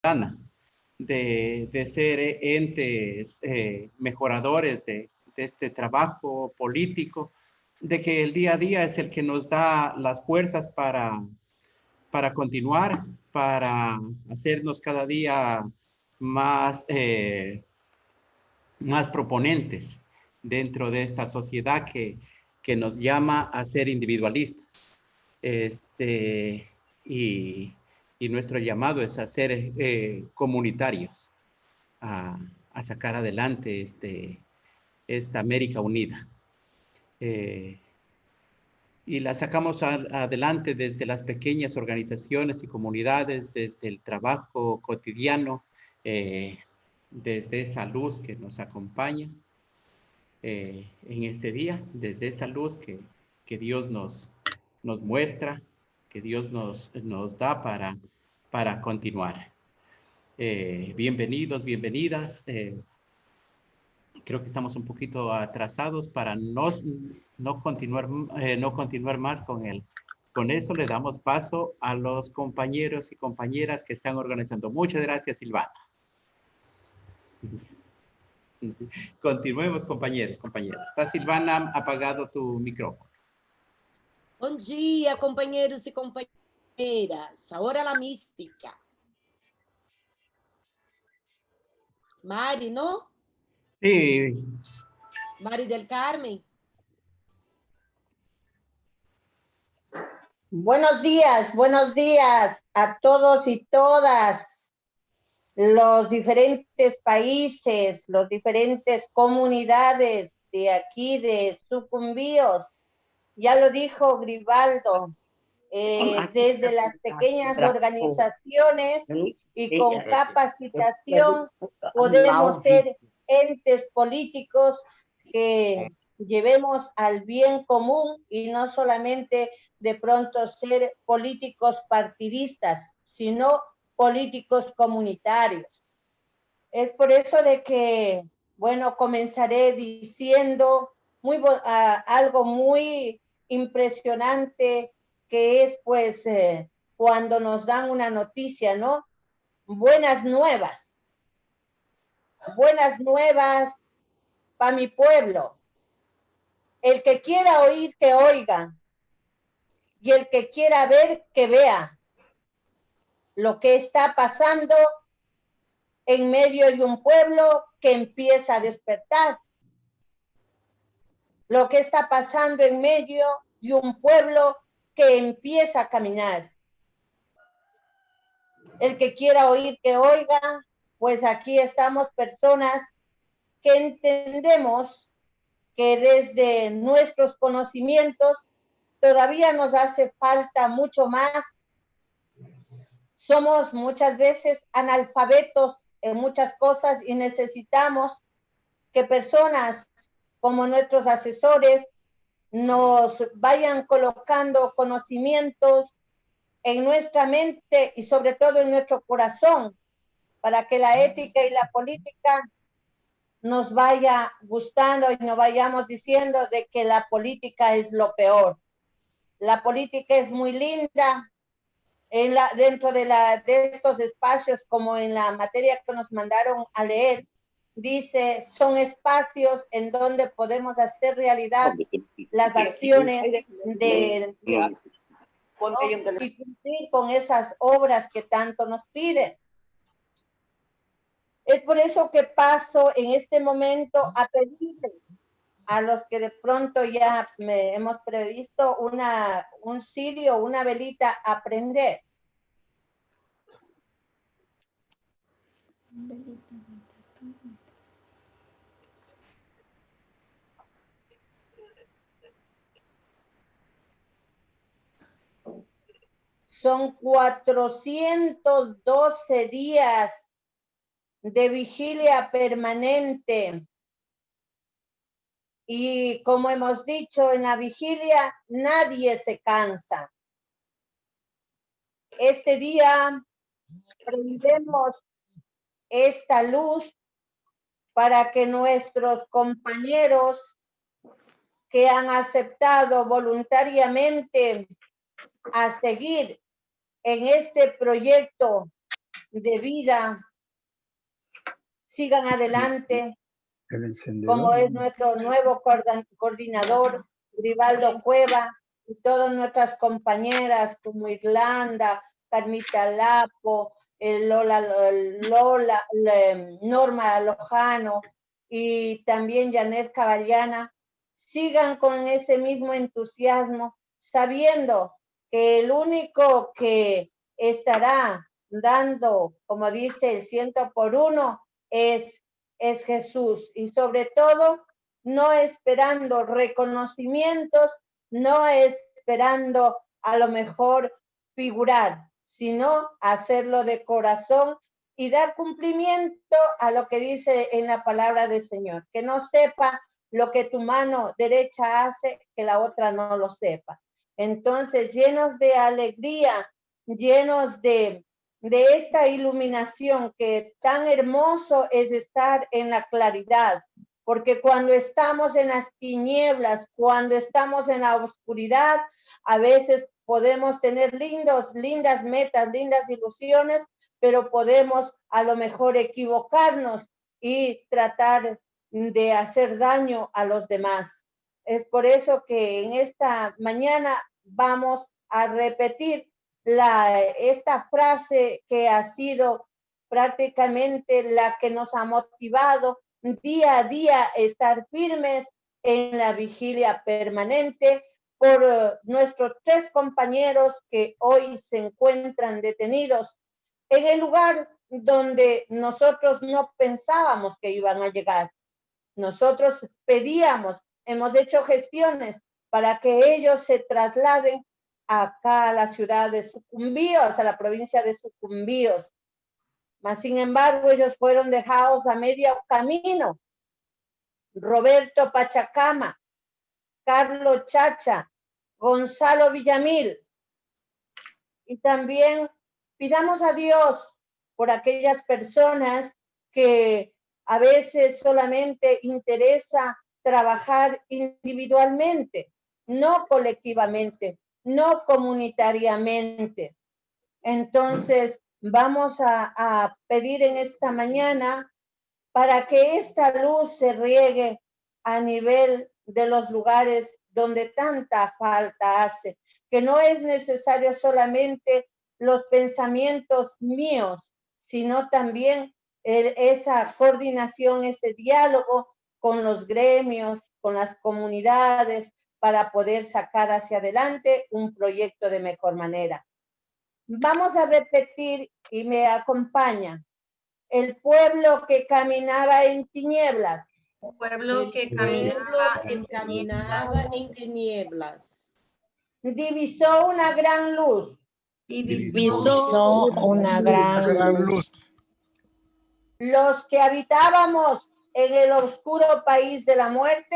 de ser entes mejoradores de este trabajo político, de que el día a día es el que nos da las fuerzas para continuar, para hacernos cada día más, más proponentes dentro de esta sociedad que nos llama a ser individualistas. Y, y nuestro llamado es a ser comunitarios, a, a, sacar adelante esta América unida. Y la sacamos adelante desde las pequeñas organizaciones y comunidades, desde el trabajo cotidiano, desde esa luz que nos acompaña en este día, desde esa luz que Dios nos muestra, que Dios nos da para continuar. Bienvenidos, bienvenidas. Creo que estamos un poquito atrasados para no continuar más con eso. Le damos paso a los compañeros y compañeras que están organizando. Muchas gracias, Silvana. Continuemos, compañeros, compañeras. Está Silvana apagado tu micrófono. Bom dia, companheiros e companheiras. Ahora la mística. Mari, ¿no? Sí. Mari del Carmen. Buenos días a todos y todas los diferentes países, los diferentes comunidades de aquí de Sucumbíos. Ya lo dijo Gribaldo, desde las pequeñas organizaciones y con capacitación podemos ser entes políticos que llevemos al bien común y no solamente de pronto ser políticos partidistas, sino políticos comunitarios. Es por eso de que, bueno, comenzaré diciendo algo muy impresionante que es pues cuando nos dan una noticia, ¿no? Buenas nuevas para mi pueblo. El que quiera oír, que oiga. Y el que quiera ver, que vea lo que está pasando en medio de un pueblo que empieza a despertar. Lo que está pasando en medio de un pueblo que empieza a caminar. El que quiera oír, que oiga, pues aquí estamos personas que entendemos que desde nuestros conocimientos todavía nos hace falta mucho más. Somos muchas veces analfabetos en muchas cosas y necesitamos que personas como nuestros asesores nos vayan colocando conocimientos en nuestra mente y sobre todo en nuestro corazón para que la ética y la política nos vaya gustando y no vayamos diciendo de que la política es lo peor. La política es muy linda dentro de estos espacios, como en la materia que nos mandaron a leer, dice, son espacios en donde podemos hacer realidad las acciones y cumplir con esas obras que tanto nos piden. Es por eso que paso en este momento a pedirle a los que de pronto ya hemos previsto un cirio, una velita a prender. Son 412 días de vigilia permanente. Y como hemos dicho, en la vigilia nadie se cansa. Este día prendemos esta luz para que nuestros compañeros que han aceptado voluntariamente a seguir en este proyecto de vida. Sigan adelante, El encendedor. como es nuestro nuevo coordinador, Gribaldo Cueva, y todas nuestras compañeras como Irlanda, Carmita Lapo, Norma Lojano y también Janet Caballana, sigan con ese mismo entusiasmo, sabiendo que el único que estará dando, como dice el 100 por 1, es Jesús. Y sobre todo, no esperando reconocimientos, no esperando a lo mejor figurar, sino hacerlo de corazón y dar cumplimiento a lo que dice en la palabra del Señor. Que no sepa lo que tu mano derecha hace, que la otra no lo sepa. Entonces, llenos de alegría, llenos de esta iluminación, que tan hermoso es estar en la claridad, porque cuando estamos en las tinieblas, cuando estamos en la oscuridad, a veces podemos tener lindas metas, lindas ilusiones, pero podemos a lo mejor equivocarnos y tratar de hacer daño a los demás. Es por eso que en esta mañana vamos a repetir esta frase que ha sido prácticamente la que nos ha motivado día a día a estar firmes en la vigilia permanente por nuestros 3 compañeros que hoy se encuentran detenidos en el lugar donde nosotros no pensábamos que iban a llegar. Nosotros pedíamos, hemos hecho gestiones para que ellos se trasladen acá a la ciudad de Sucumbíos, a la provincia de Sucumbíos. Mas, sin embargo, ellos fueron dejados a medio camino. Roberto Pachacama, Carlos Chacha, Gonzalo Villamil. Y también pidamos a Dios por aquellas personas que a veces solamente interesa trabajar individualmente, no colectivamente, no comunitariamente. Entonces, vamos a pedir en esta mañana para que esta luz se riegue a nivel de los lugares donde tanta falta hace, que no es necesario solamente los pensamientos míos, sino también esa coordinación, ese diálogo con los gremios, con las comunidades, para poder sacar hacia adelante un proyecto de mejor manera. Vamos a repetir y me acompaña. El pueblo que caminaba en tinieblas. Pueblo que caminaba en tinieblas. Divisó una gran luz. Divisó una gran luz. Los que habitábamos en el oscuro país de la muerte.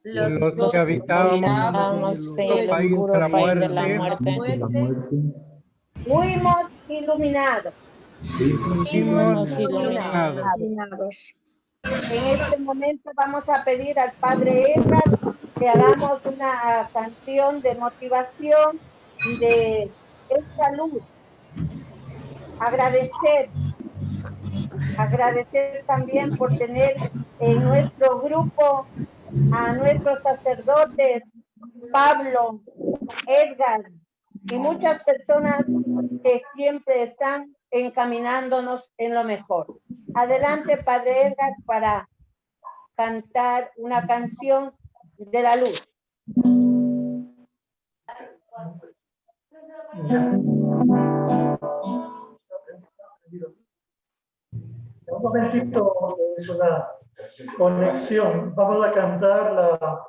Los que habitábamos en el oscuro país de la muerte. Fuimos iluminados. Fuimos iluminados. En este momento vamos a pedir al Padre Edgar que hagamos una canción de motivación de esta luz. Agradecer también por tener en nuestro grupo a nuestros sacerdotes, Pablo, Edgar, y muchas personas que siempre están encaminándonos en lo mejor. Adelante, Padre Edgar, para cantar una canción de la luz. Un momentito, es una conexión. Vamos a cantar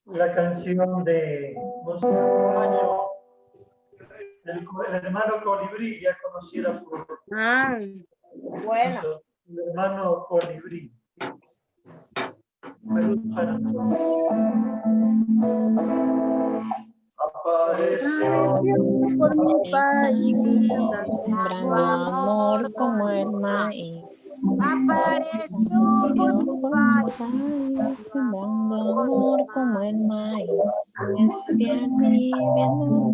la canción de nuestro año, el hermano Colibrí, ya conocida por Bueno. el hermano Colibrí. Apareció por mi país, sembrando amor como el maíz. Apareció por mi país, sembrando amor como el maíz. Este aquí viendo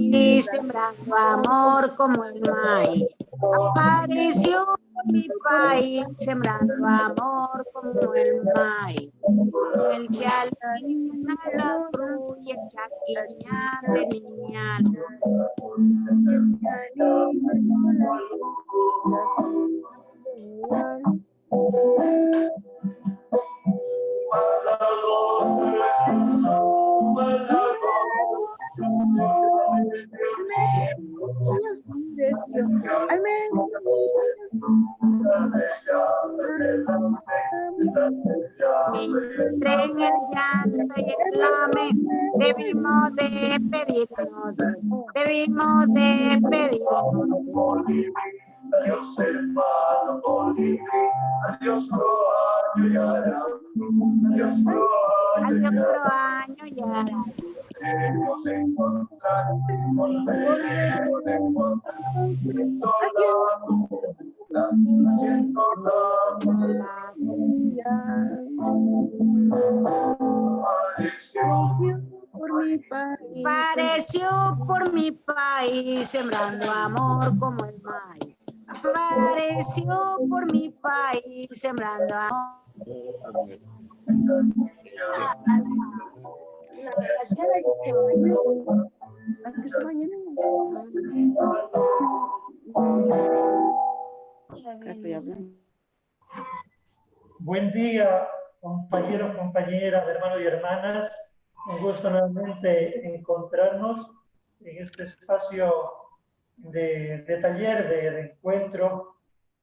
Y sembrando amor como el maíz. Apareció por mi país, sembrando amor como el maíz. El chalina, la trulla, chaquiña de niña. Entre en el llanto y el lamento, debimos despedirnos, debimos despedirnos. Adiós, hermano colibrí, adiós, Croaño y Arán, adiós, Croaño y Arán. Volveremos a encontrar, volveremos a encontrar, haciendo la vida. Apareció por mi país, sembrando amor como el maíz. Apareció por mi país, sembrando amor. Buen día, compañeros, compañeras, hermanos y hermanas. Un gusto nuevamente encontrarnos en este espacio de taller, de encuentro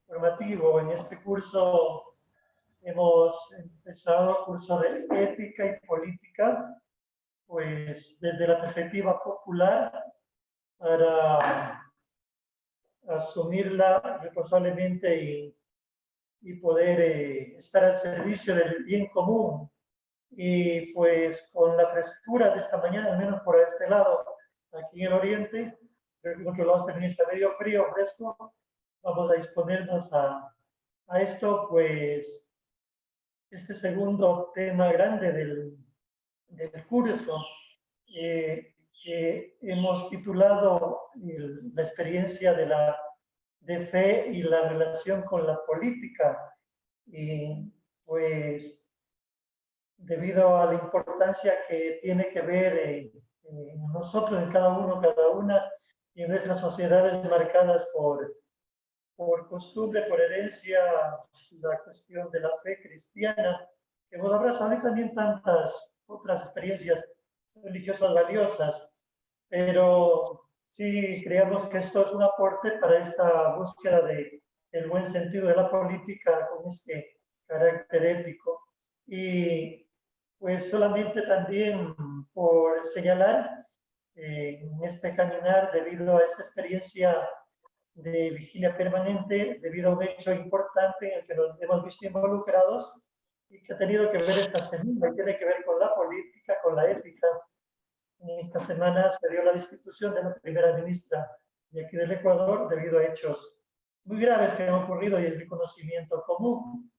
formativo. En este curso hemos empezado el curso de ética y política, pues desde la perspectiva popular, para asumirla responsablemente y poder estar al servicio del bien común. Y pues con la frescura de esta mañana, al menos por este lado, aquí en el oriente, creo que en otros lados también está medio frío, fresco, vamos a disponernos a esto, pues este segundo tema grande del curso, que hemos titulado la experiencia de fe y la relación con la política. Y pues debido a la importancia que tiene que ver en nosotros, en cada uno, cada una, y en nuestras sociedades marcadas por costumbre, por herencia, la cuestión de la fe cristiana, que hemos abrazado, y también tantas otras experiencias religiosas valiosas, pero sí creemos que esto es un aporte para esta búsqueda del buen sentido de la política con este carácter ético. Y pues solamente también por señalar en este caminar, debido a esta experiencia de vigilia permanente, debido a un hecho importante en el que nos hemos visto involucrados y que ha tenido que ver esta semana, y tiene que ver con la política, con la ética. En esta semana se dio la destitución de la primera ministra de aquí del Ecuador debido a hechos muy graves que han ocurrido y es de conocimiento común.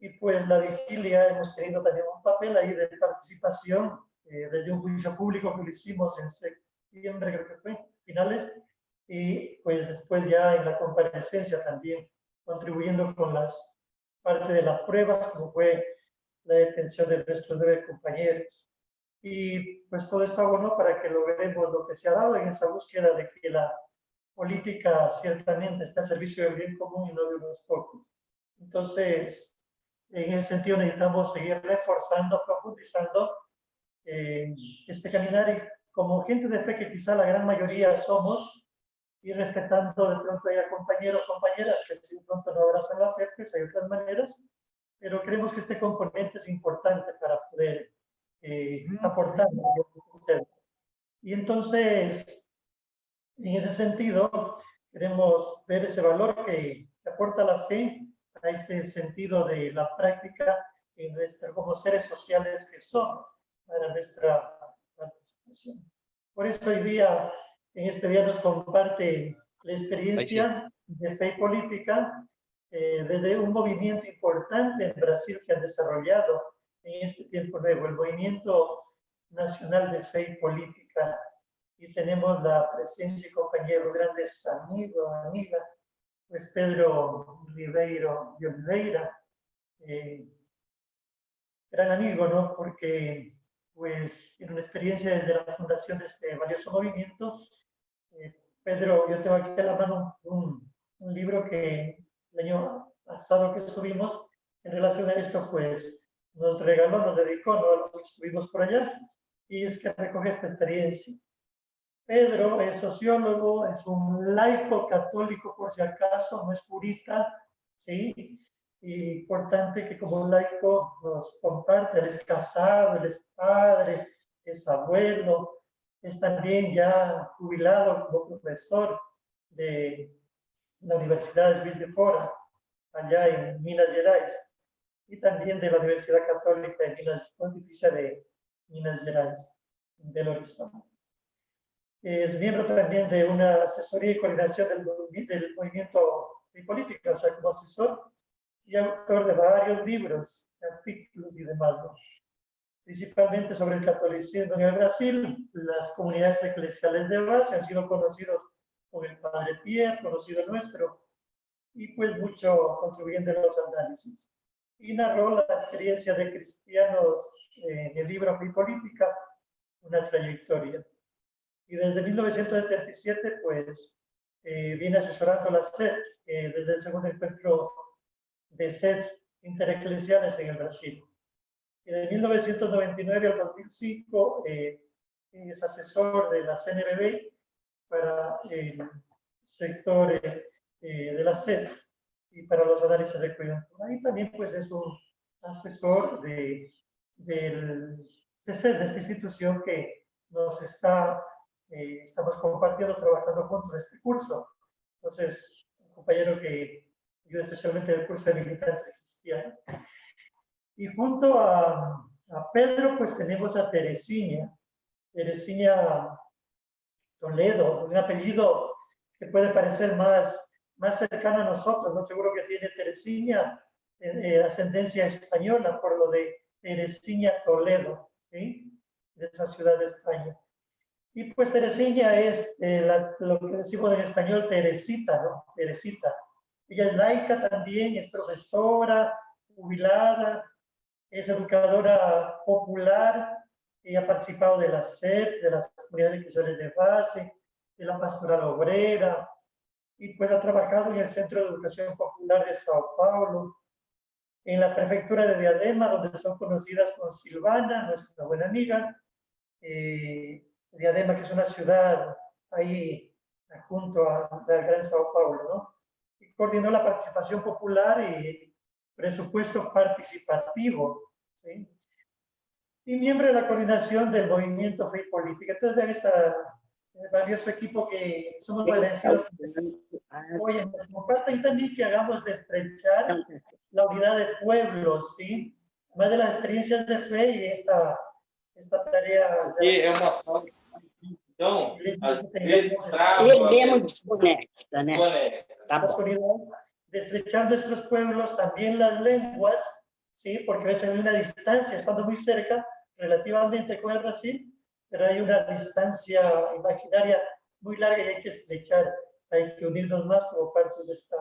Y pues la vigilia hemos tenido también un papel ahí de participación desde un juicio público que lo hicimos en septiembre, creo que fue, finales, y pues después ya en la comparecencia también contribuyendo con parte de las pruebas, como fue la detención de nuestros 9 compañeros. Y pues todo está bueno para que logremos lo que se ha dado en esa búsqueda de que la política ciertamente está al servicio del bien común y no de unos pocos. Entonces, en ese sentido necesitamos seguir reforzando, profundizando este caminar, y como gente de fe que quizá la gran mayoría somos, y respetando de pronto hay compañeros o compañeras que si de pronto no abrazan la SEP, pues hay otras maneras, pero creemos que este componente es importante para poder aportar. Y entonces, en ese sentido, queremos ver ese valor que aporta la fe a este sentido de la práctica en nuestra, como seres sociales que somos, para nuestra participación. Por eso hoy día, en este día nos comparte la experiencia de fe y política desde un movimiento importante en Brasil que han desarrollado en este tiempo nuevo, el Movimiento Nacional de Fe y Política. Y tenemos la presencia y compañeros, grandes amigos, amigas, pues Pedro Ribeiro de Oliveira, gran amigo, ¿no? Porque pues tiene una experiencia desde la fundación de este valioso movimiento. Pedro, yo tengo aquí a la mano un libro que el año pasado que estuvimos en relación a esto, pues nos regaló, nos dedicó, ¿no? A los que estuvimos por allá, y es que recoge esta experiencia. Pedro es sociólogo, es un laico católico por si acaso, no es purita, ¿sí? Y importante que como laico nos comparte, él es casado, él es padre, es abuelo, es también ya jubilado como profesor de la Universidad de Juiz de Fora, allá en Minas Gerais, y también de la Universidad Católica de Minas Pontificia de Minas Gerais, del Horizonte. Es miembro también de una asesoría y coordinación del movimiento de política, o sea, como asesor y autor de varios libros, artículos y demás, ¿no? Principalmente sobre el catolicismo en el Brasil. Las comunidades eclesiales de base han sido conocidos por el Padre Pierre, conocido nuestro, y pues mucho contribuyendo en los análisis. Y narró la experiencia de cristianos en el libro Fe y Política, una trayectoria. Y desde 1977, pues, viene asesorando la SED, desde el segundo encuentro de SED intereclesiales en el Brasil. Y de 1999 al 2005 es asesor de la CNBB para el sector de la SED y para los análisis de coyuntura. Y también pues es un asesor del CECED, de esta institución que nos estamos compartiendo, trabajando juntos en este curso. Entonces, un compañero que ayuda especialmente en el curso de militante cristiano. Y junto a Pedro, pues tenemos a Teresina Toledo, un apellido que puede parecer más cercano a nosotros, ¿no? Seguro que tiene Teresina ascendencia española por lo de Teresina Toledo, ¿sí? De esa ciudad de España. Y pues Teresina es lo que decimos en español Teresita, ¿no? Teresita. Ella es laica también, es profesora, jubilada, es educadora popular, ella ha participado de la SEP, de las comunidades eclesiales de base, de la pastoral obrera, y pues ha trabajado en el Centro de Educación Popular de Sao Paulo, en la prefectura de Diadema, donde son conocidas con Silvana, nuestra buena amiga, Diadema, que es una ciudad ahí junto al Gran Sao Paulo, ¿no? Y coordinó la participación popular y presupuesto participativo, ¿sí? Y miembro de la coordinación del movimiento Fe y Política. Entonces vean este valioso equipo que somos agradecidos. Oye, nos comparten también que hagamos de estrechar la unidad de pueblos, ¿sí? Más de las experiencias de fe y esta tarea. E é uma sala. Então, às vezes trava. De estrechar nuestros pueblos, también las lenguas, ¿sí? Porque a veces hay una distancia, estando muy cerca relativamente con el Brasil, pero hay una distancia imaginaria muy larga y hay que estrechar, hay que unirnos más como parte de esta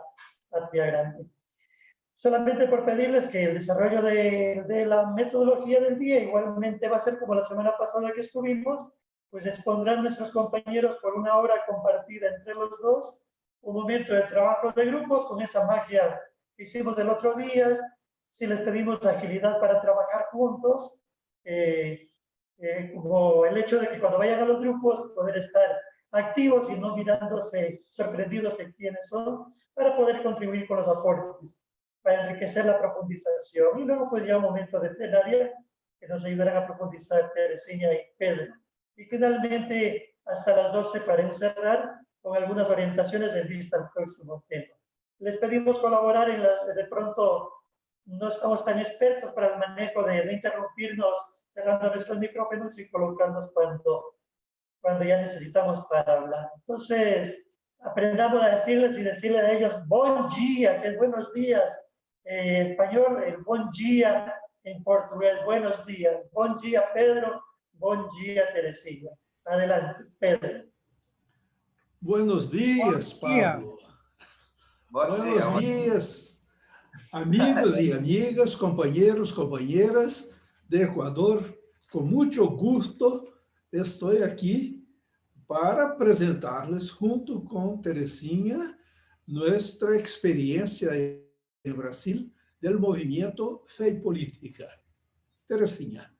patria grande. Solamente por pedirles que el desarrollo de la metodología del día igualmente va a ser como la semana pasada que estuvimos, pues expondrán nuestros compañeros por una hora compartida entre los dos, un momento de trabajo de grupos con esa magia que hicimos del otro día. Si les pedimos agilidad para trabajar juntos, como el hecho de que cuando vayan a los grupos poder estar activos y no mirándose sorprendidos de quiénes son, para poder contribuir con los aportes, para enriquecer la profundización. Y luego pues ya un momento de plenaria que nos ayudarán a profundizar Teresina y Pedro. Y finalmente hasta las 12 para encerrar con algunas orientaciones en vista al próximo tema. Les pedimos colaborar de pronto no estamos tan expertos para el manejo de interrumpirnos cerrando nuestros micrófonos y colocarnos cuando ya necesitamos para hablar. Entonces, aprendamos a decirles y decirle a ellos bom dia, que es buenos días. Español, el bom dia en portugués, buenos días. Bom dia, Pedro. Bom dia, Teresina. Adelante, Pedro. Buenos días, Pablo. Buenos días, amigos y amigas, compañeros, compañeras de Ecuador. Con mucho gusto estoy aquí para presentarles junto con Teresina nuestra experiencia en Brasil del movimiento Fe y Política. Teresina.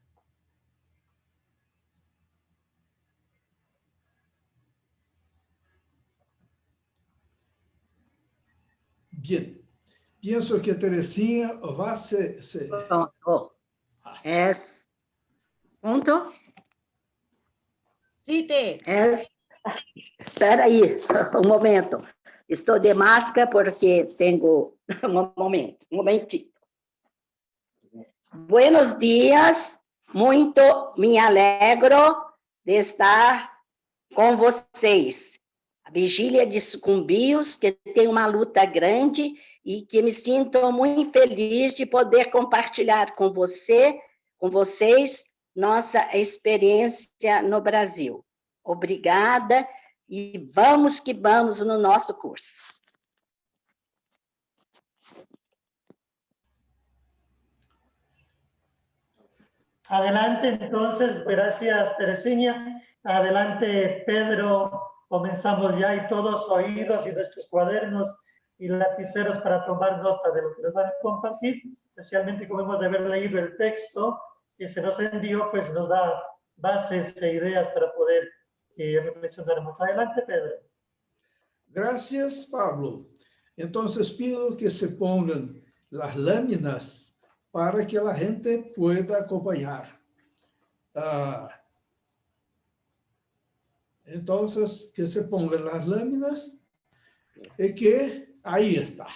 Bien, pienso que Teresina va a ser... Es junto. Sí, Espera aí, um momento. Estou de máscara porque tenho um momentito. Buenos dias, muito me alegro de estar com vocês. A vigília de Sucumbios, que tem uma luta grande e que me sinto muito feliz de poder compartilhar com vocês, nossa experiência no Brasil. Obrigada e vamos que vamos no nosso curso. Adelante, entonces, gracias, Teresina. Adelante, Pedro. Comenzamos ya y todos oídos y nuestros cuadernos y lapiceros para tomar nota de lo que nos van a compartir, especialmente como hemos de haber leído el texto que se nos envió, pues nos da bases e ideas para poder reflexionar más. Adelante, Pedro. Gracias, Pablo. Entonces pido que se pongan las láminas para que la gente pueda acompañar. Entonces, que se pongan las láminas y que ahí está.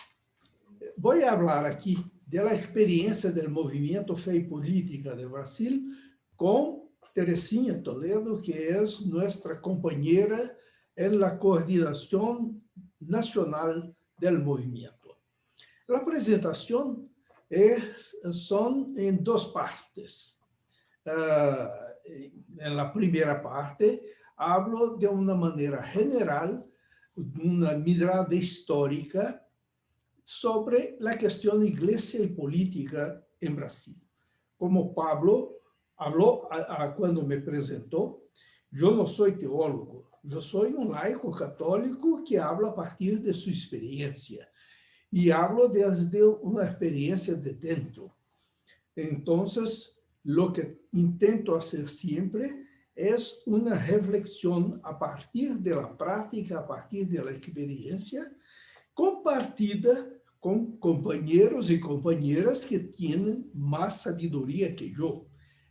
Voy a hablar aquí de la experiencia del movimiento Fe y Política de Brasil con Teresina Toledo, que es nuestra compañera en la coordinación nacional del movimiento. La presentación son en dos partes. En la primera parte, hablo de una manera general, una mirada histórica sobre la cuestión iglesia y política en Brasil. Como Pablo habló cuando me presentó, yo no soy teólogo, yo soy un laico católico que habla a partir de su experiencia y hablo desde una experiencia de dentro. Entonces, lo que intento hacer siempre es una reflexión a partir de la práctica, a partir de la experiencia, compartida con compañeros y compañeras que tienen más sabiduría que yo.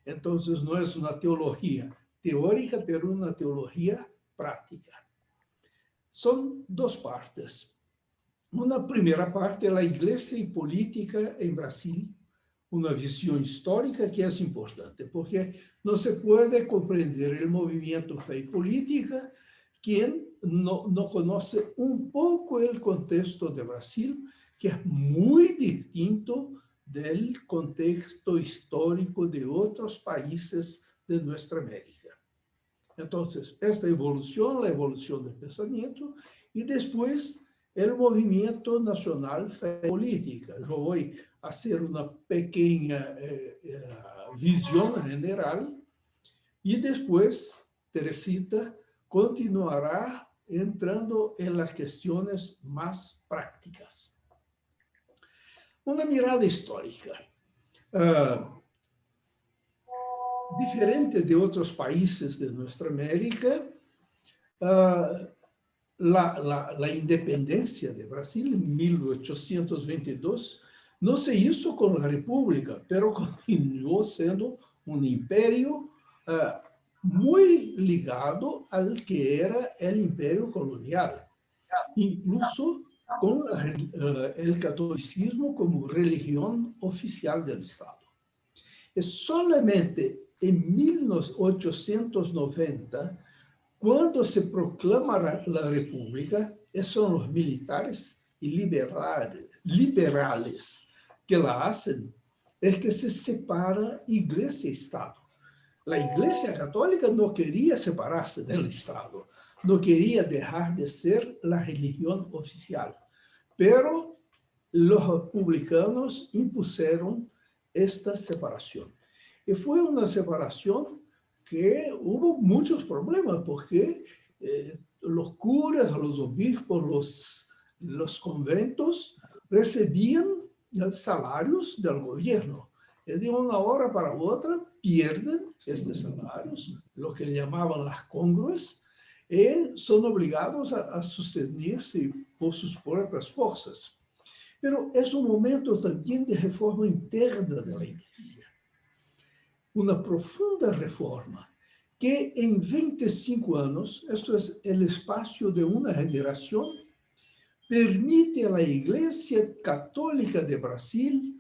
Entonces, no es una teología teórica, pero una teología práctica. Son dos partes. Una primera parte, la iglesia y política en Brasil, una visión histórica que es importante, porque no se puede comprender el movimiento Fe y Política quien no conoce un poco el contexto de Brasil, que es muy distinto del contexto histórico de otros países de nuestra América. Entonces, esta evolución, la evolución del pensamiento, y después el movimiento nacional Fe y Política. Yo voy a hacer una pequeña visión general y después Teresita continuará entrando en las cuestiones más prácticas. Una mirada histórica. Diferente de otros países de nuestra América, la independencia de Brasil en 1822 no se hizo con la República, pero continuó siendo un imperio muy ligado al que era el imperio colonial, incluso con el catolicismo como religión oficial del Estado. Es solamente en 1890, cuando se proclama la República, son los militares y liberales que la hacen, es que se separa Iglesia y Estado. La Iglesia Católica no quería separarse del Estado, no quería dejar de ser la religión oficial, pero los republicanos impusieron esta separación. Y fue una separación que hubo muchos problemas, porque los curas, los obispos, los conventos recibían salarios del gobierno. Y de una hora para otra pierden estos salarios, lo que llamaban las congrues, y son obligados a sostenerse por sus propias fuerzas. Pero es un momento también de reforma interna de la Iglesia. Una profunda reforma que en 25 años, esto es el espacio de una generación, permite a la Iglesia Católica de Brasil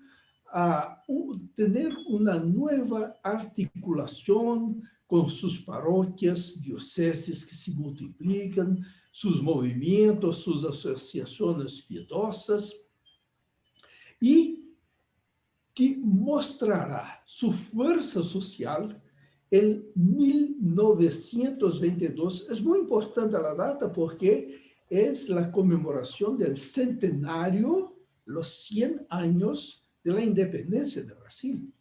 tener una nueva articulación con sus parroquias, dioceses que se multiplican, sus movimientos, sus asociaciones piedosas, y que mostrará su fuerza social en 1922. Es muy importante la data porque es la conmemoración del centenario, los 100 años de la independencia de Brasil.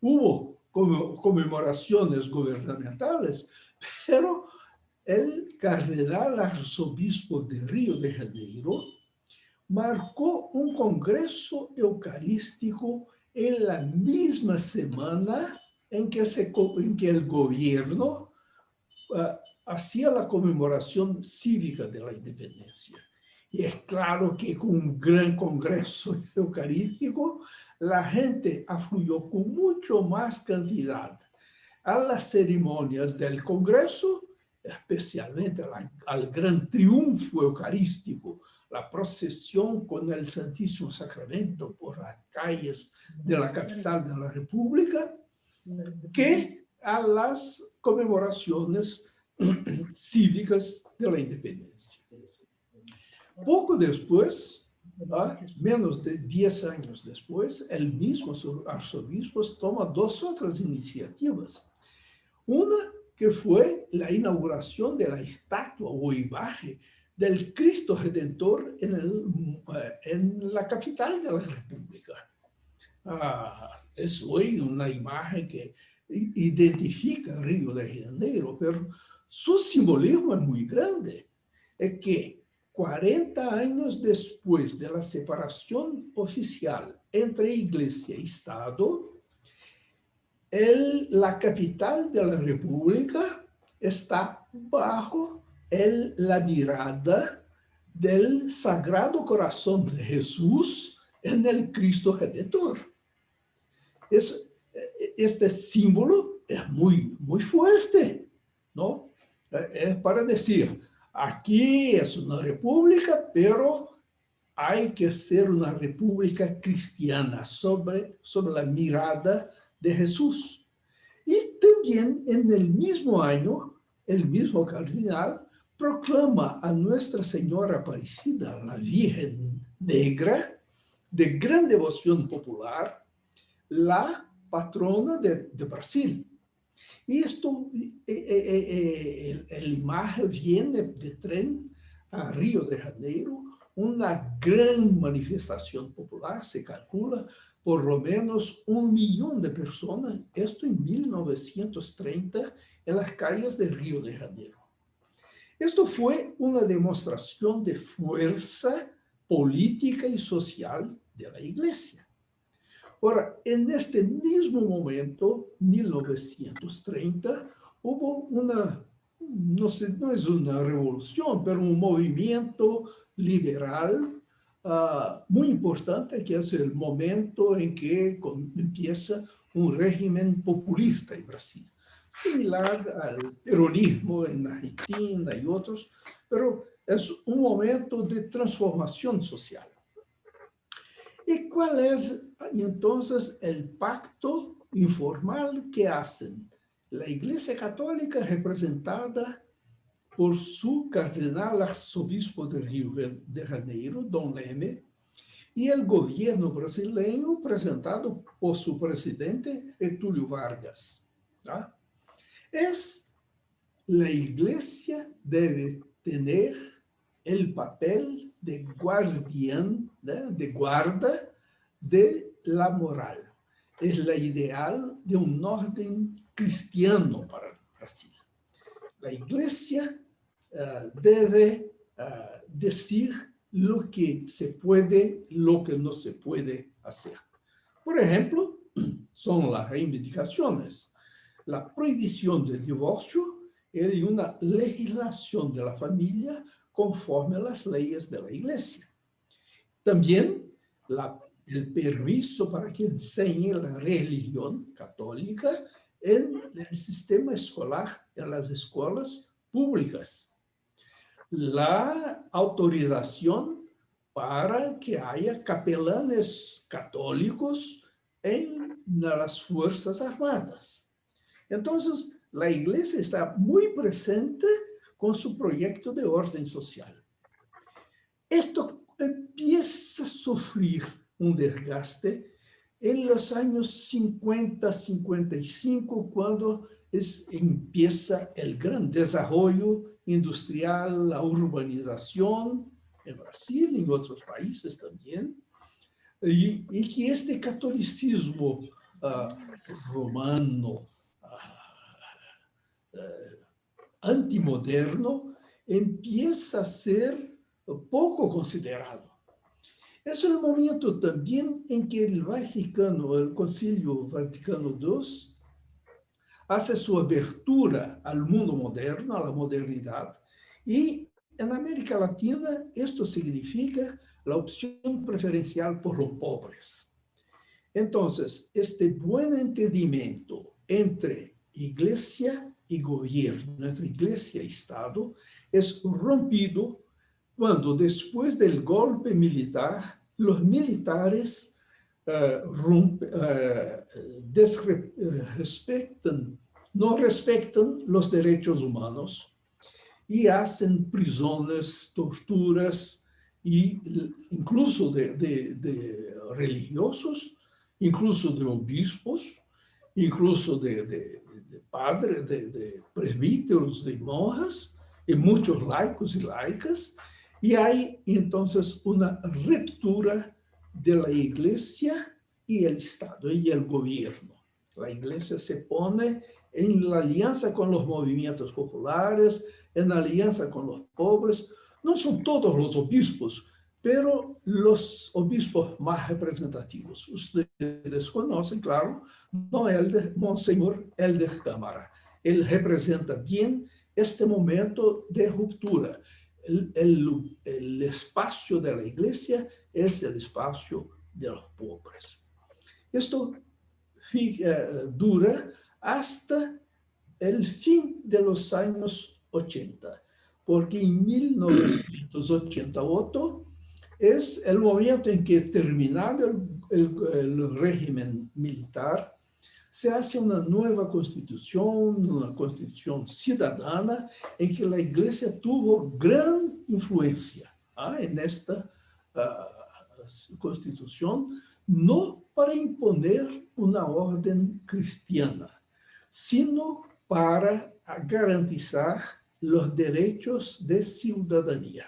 Hubo conmemoraciones gubernamentales, pero el cardenal arzobispo de Río de Janeiro marcó un congreso eucarístico en la misma semana en que el gobierno hacía la conmemoración cívica de la independencia. Y es claro que con un gran congreso eucarístico, la gente afluyó con mucho más cantidad a las ceremonias del congreso, especialmente al gran triunfo eucarístico, la procesión con el Santísimo Sacramento por las calles de la capital de la República, que a las conmemoraciones cívicas de la independencia. Poco después, menos de 10 años después, el mismo arzobispo toma dos otras iniciativas. Una que fue la inauguración de la estatua o imagen del Cristo Redentor en la capital de la República. Es hoy una imagen que identifica Río de Janeiro, pero su simbolismo es muy grande. Es que 40 años después de la separación oficial entre Iglesia y Estado, la capital de la República está bajo la mirada del Sagrado Corazón de Jesús en el Cristo Redentor. Este símbolo es muy, muy fuerte, ¿no? Es para decir, aquí es una república, pero hay que ser una república cristiana sobre la mirada de Jesús. Y también en el mismo año, el mismo cardenal proclama a Nuestra Señora Aparecida, la Virgen Negra, de gran devoción popular, la patrona de Brasil. Y esto, el imagen viene de tren a Río de Janeiro, una gran manifestación popular, se calcula por lo menos 1 millón de personas, esto en 1930, en las calles de Río de Janeiro. Esto fue una demostración de fuerza política y social de la Iglesia. Ahora, en este mismo momento, 1930, hubo no sé, no es una revolución, pero un movimiento liberal muy importante, que es el momento en que empieza un régimen populista en Brasil, similar al peronismo en Argentina y otros, pero es un momento de transformación social. ¿Y cuál es entonces el pacto informal que hacen? La Iglesia Católica, representada por su cardenal arzobispo de Río de Janeiro, Dom Leme, y el gobierno brasileño, presentado por su presidente, Getúlio Vargas. ¿Ah? La Iglesia debe tener el papel de guardián, de guarda de la moral. Es la ideal de un orden cristiano para Brasil. La Iglesia debe decir lo que se puede, lo que no se puede hacer. Por ejemplo, son las reivindicaciones. La prohibición del divorcio y una legislación de la familia conforme a las leyes de la Iglesia. También el permiso para que enseñe la religión católica en el sistema escolar, en las escuelas públicas. La autorización para que haya capelanes católicos en las Fuerzas Armadas. Entonces, la Iglesia está muy presente con su proyecto de orden social. Esto empieza a sufrir un desgaste en los años 50, 55, cuando empieza el gran desarrollo industrial, la urbanización en Brasil y en otros países también, y que este catolicismo romano, antimoderno, empieza a ser poco considerado. Es el momento también en que el Concilio Vaticano II, hace su abertura al mundo moderno, a la modernidad, y en América Latina esto significa la opción preferencial por los pobres. Entonces, este buen entendimiento entre Iglesia y gobierno, entre Iglesia y Estado, es rompido cuando después del golpe militar, los militares no respetan los derechos humanos y hacen prisiones, torturas, incluso de religiosos, incluso de obispos, incluso de padres, de presbíteros, de monjas, y muchos laicos y laicas, y hay entonces una ruptura de la Iglesia y el Estado y el gobierno. La Iglesia se pone en la alianza con los movimientos populares, en alianza con los pobres. No son todos los obispos, pero los obispos más representativos. Ustedes conocen, claro, Monseñor Helder Câmara. Él representa bien este momento de ruptura. El espacio de la Iglesia es el espacio de los pobres. Esto dura hasta el fin de los años 80, porque en 1988 es el momento en que, terminado el régimen militar, se hace una nueva constitución, una constitución ciudadana, en que la Iglesia tuvo gran influencia en esta constitución, no para imponer una orden cristiana, sino para garantizar los derechos de ciudadanía.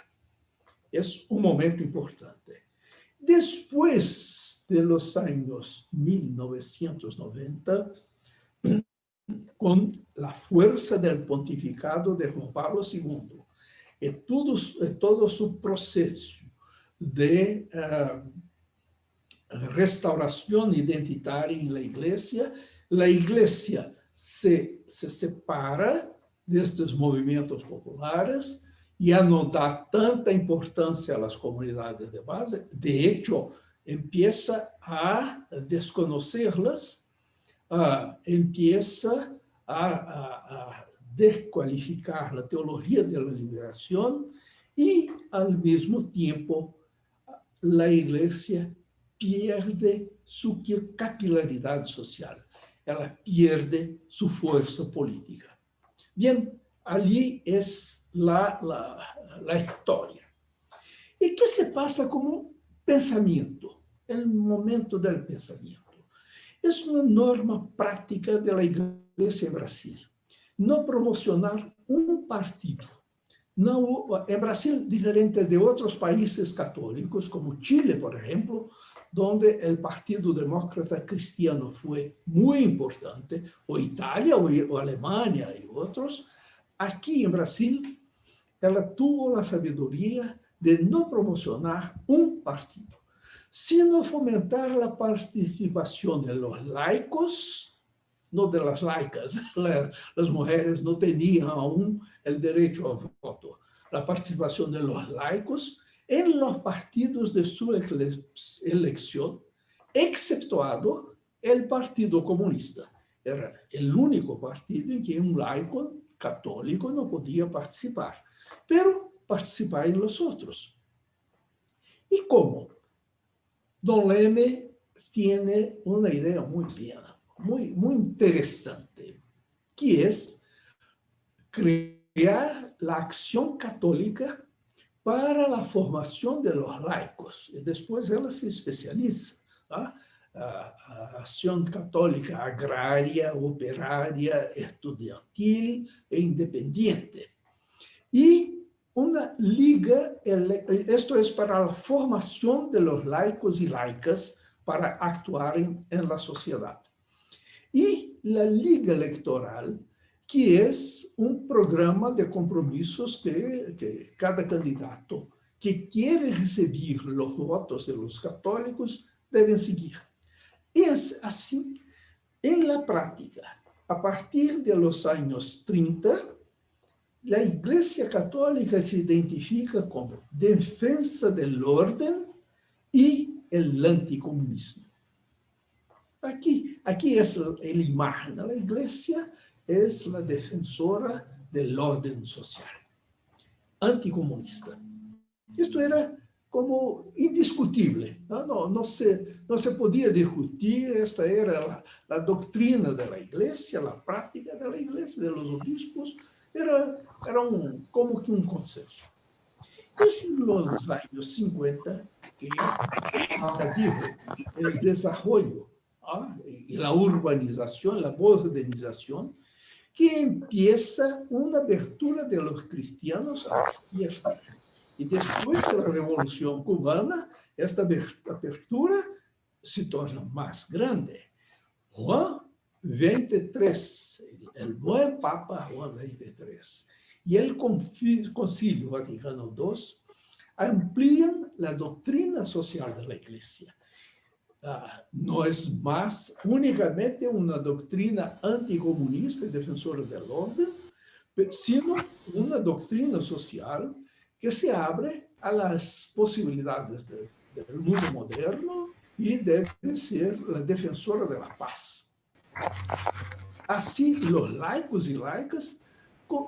Es un momento importante. Después de los años 1990, con la fuerza del pontificado de Juan Pablo II, y todo su proceso de restauración identitaria en la Iglesia se separa de estos movimientos populares, ya no da tanta importancia a las comunidades de base, de hecho, empieza a desconocerlas, empieza a descualificar la teología de la liberación y al mismo tiempo la Iglesia pierde su capilaridad social, ela pierde su fuerza política. Bien, allí es la historia. ¿Y qué se pasa como pensamiento? El momento del pensamiento. Es una norma práctica de la Iglesia en Brasil. No promocionar un partido. No, en Brasil, diferente de otros países católicos, como Chile, por ejemplo, donde el Partido Demócrata Cristiano fue muy importante, o Italia, o Alemania y otros, aquí en Brasil, ela tuvo la sabiduría de no promocionar un partido, sino fomentar la participación de los laicos, no de las laicas. Las mujeres no tenían aún el derecho al voto. La participación de los laicos en los partidos de su elección, exceptuado el Partido Comunista. Era el único partido en que un laico católico no podía participar, pero participar en los otros. ¿Y cómo? Don Leme tiene una idea muy buena, muy interesante, que es crear la acción católica para la formación de los laicos. Y después ella se especializa, ¿no? Acción católica agraria, operaria, estudiantil e independiente. Y una liga, esto es para la formación de los laicos y laicas para actuar en la sociedad. Y la liga electoral, que es un programa de compromisos que cada candidato que quiere recibir los votos de los católicos deben seguir. Es así, en la práctica, a partir de los años 30, la Iglesia Católica se identifica como defensa del orden y el anticomunismo. Aquí es la imagen. La Iglesia es la defensora del orden social, anticomunista. Esto era como indiscutible, no se podía discutir. Esta era la doctrina de la Iglesia, la práctica de la Iglesia, de los obispos, era como que un consenso. Es en los años 50 que, ya digo, el desarrollo y la urbanización, la modernización, que empieza una abertura de los cristianos a la izquierda. Y después de la Revolución Cubana, esta apertura se torna más grande. Juan 23, el buen Papa Juan 23, y el Concilio Vaticano II amplían la doctrina social de la Iglesia. No es más únicamente una doctrina anticomunista y defensora del orden, sino una doctrina social que se abre a las posibilidades del mundo moderno y debe ser la defensora de la paz. Así, los laicos y laicas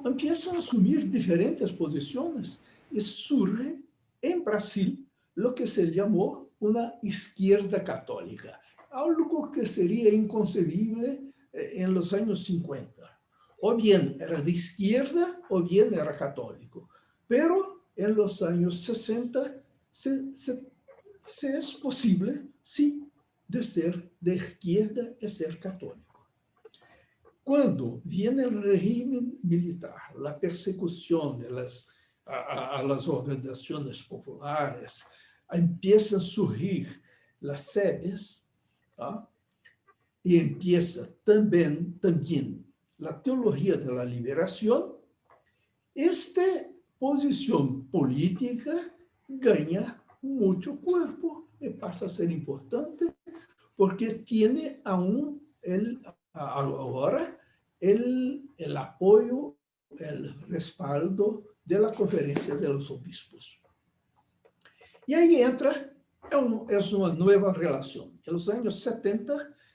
empiezan a asumir diferentes posiciones y surge en Brasil lo que se llamó una izquierda católica, algo que sería inconcebible en los años 50. O bien era de izquierda o bien era católico. Pero en los años 60 se es posible, sí, de ser de izquierda y ser católico. Cuando viene el régimen militar, la persecución a las organizaciones populares, empiezan a surgir las sedes, y empieza también la teología de la liberación. Esta posición política gana mucho cuerpo y pasa a ser importante porque tiene aún ahora el apoyo el respaldo de la Conferencia de los Obispos. Y ahí entra, es una nueva relación. En los años 70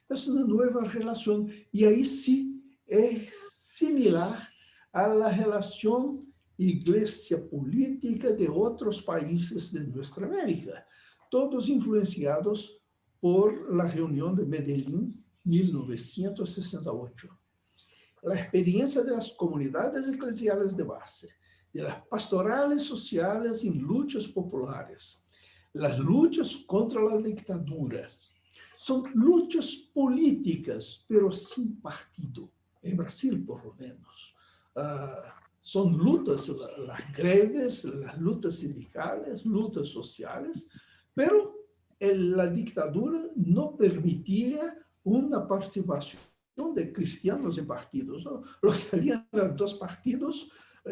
es una nueva relación y ahí sí es similar a la relación iglesia política de otros países de nuestra América, todos influenciados por la reunión de Medellín 1968. La experiencia de las comunidades eclesiales de base, de las pastorales sociales en luchas populares, las luchas contra la dictadura, son luchas políticas, pero sin partido, en Brasil por lo menos. Son lutas, las greves, las lutas sindicales, lutas sociales, pero la dictadura no permitía una participación de cristianos en partidos, ¿no? Lo que había eran dos partidos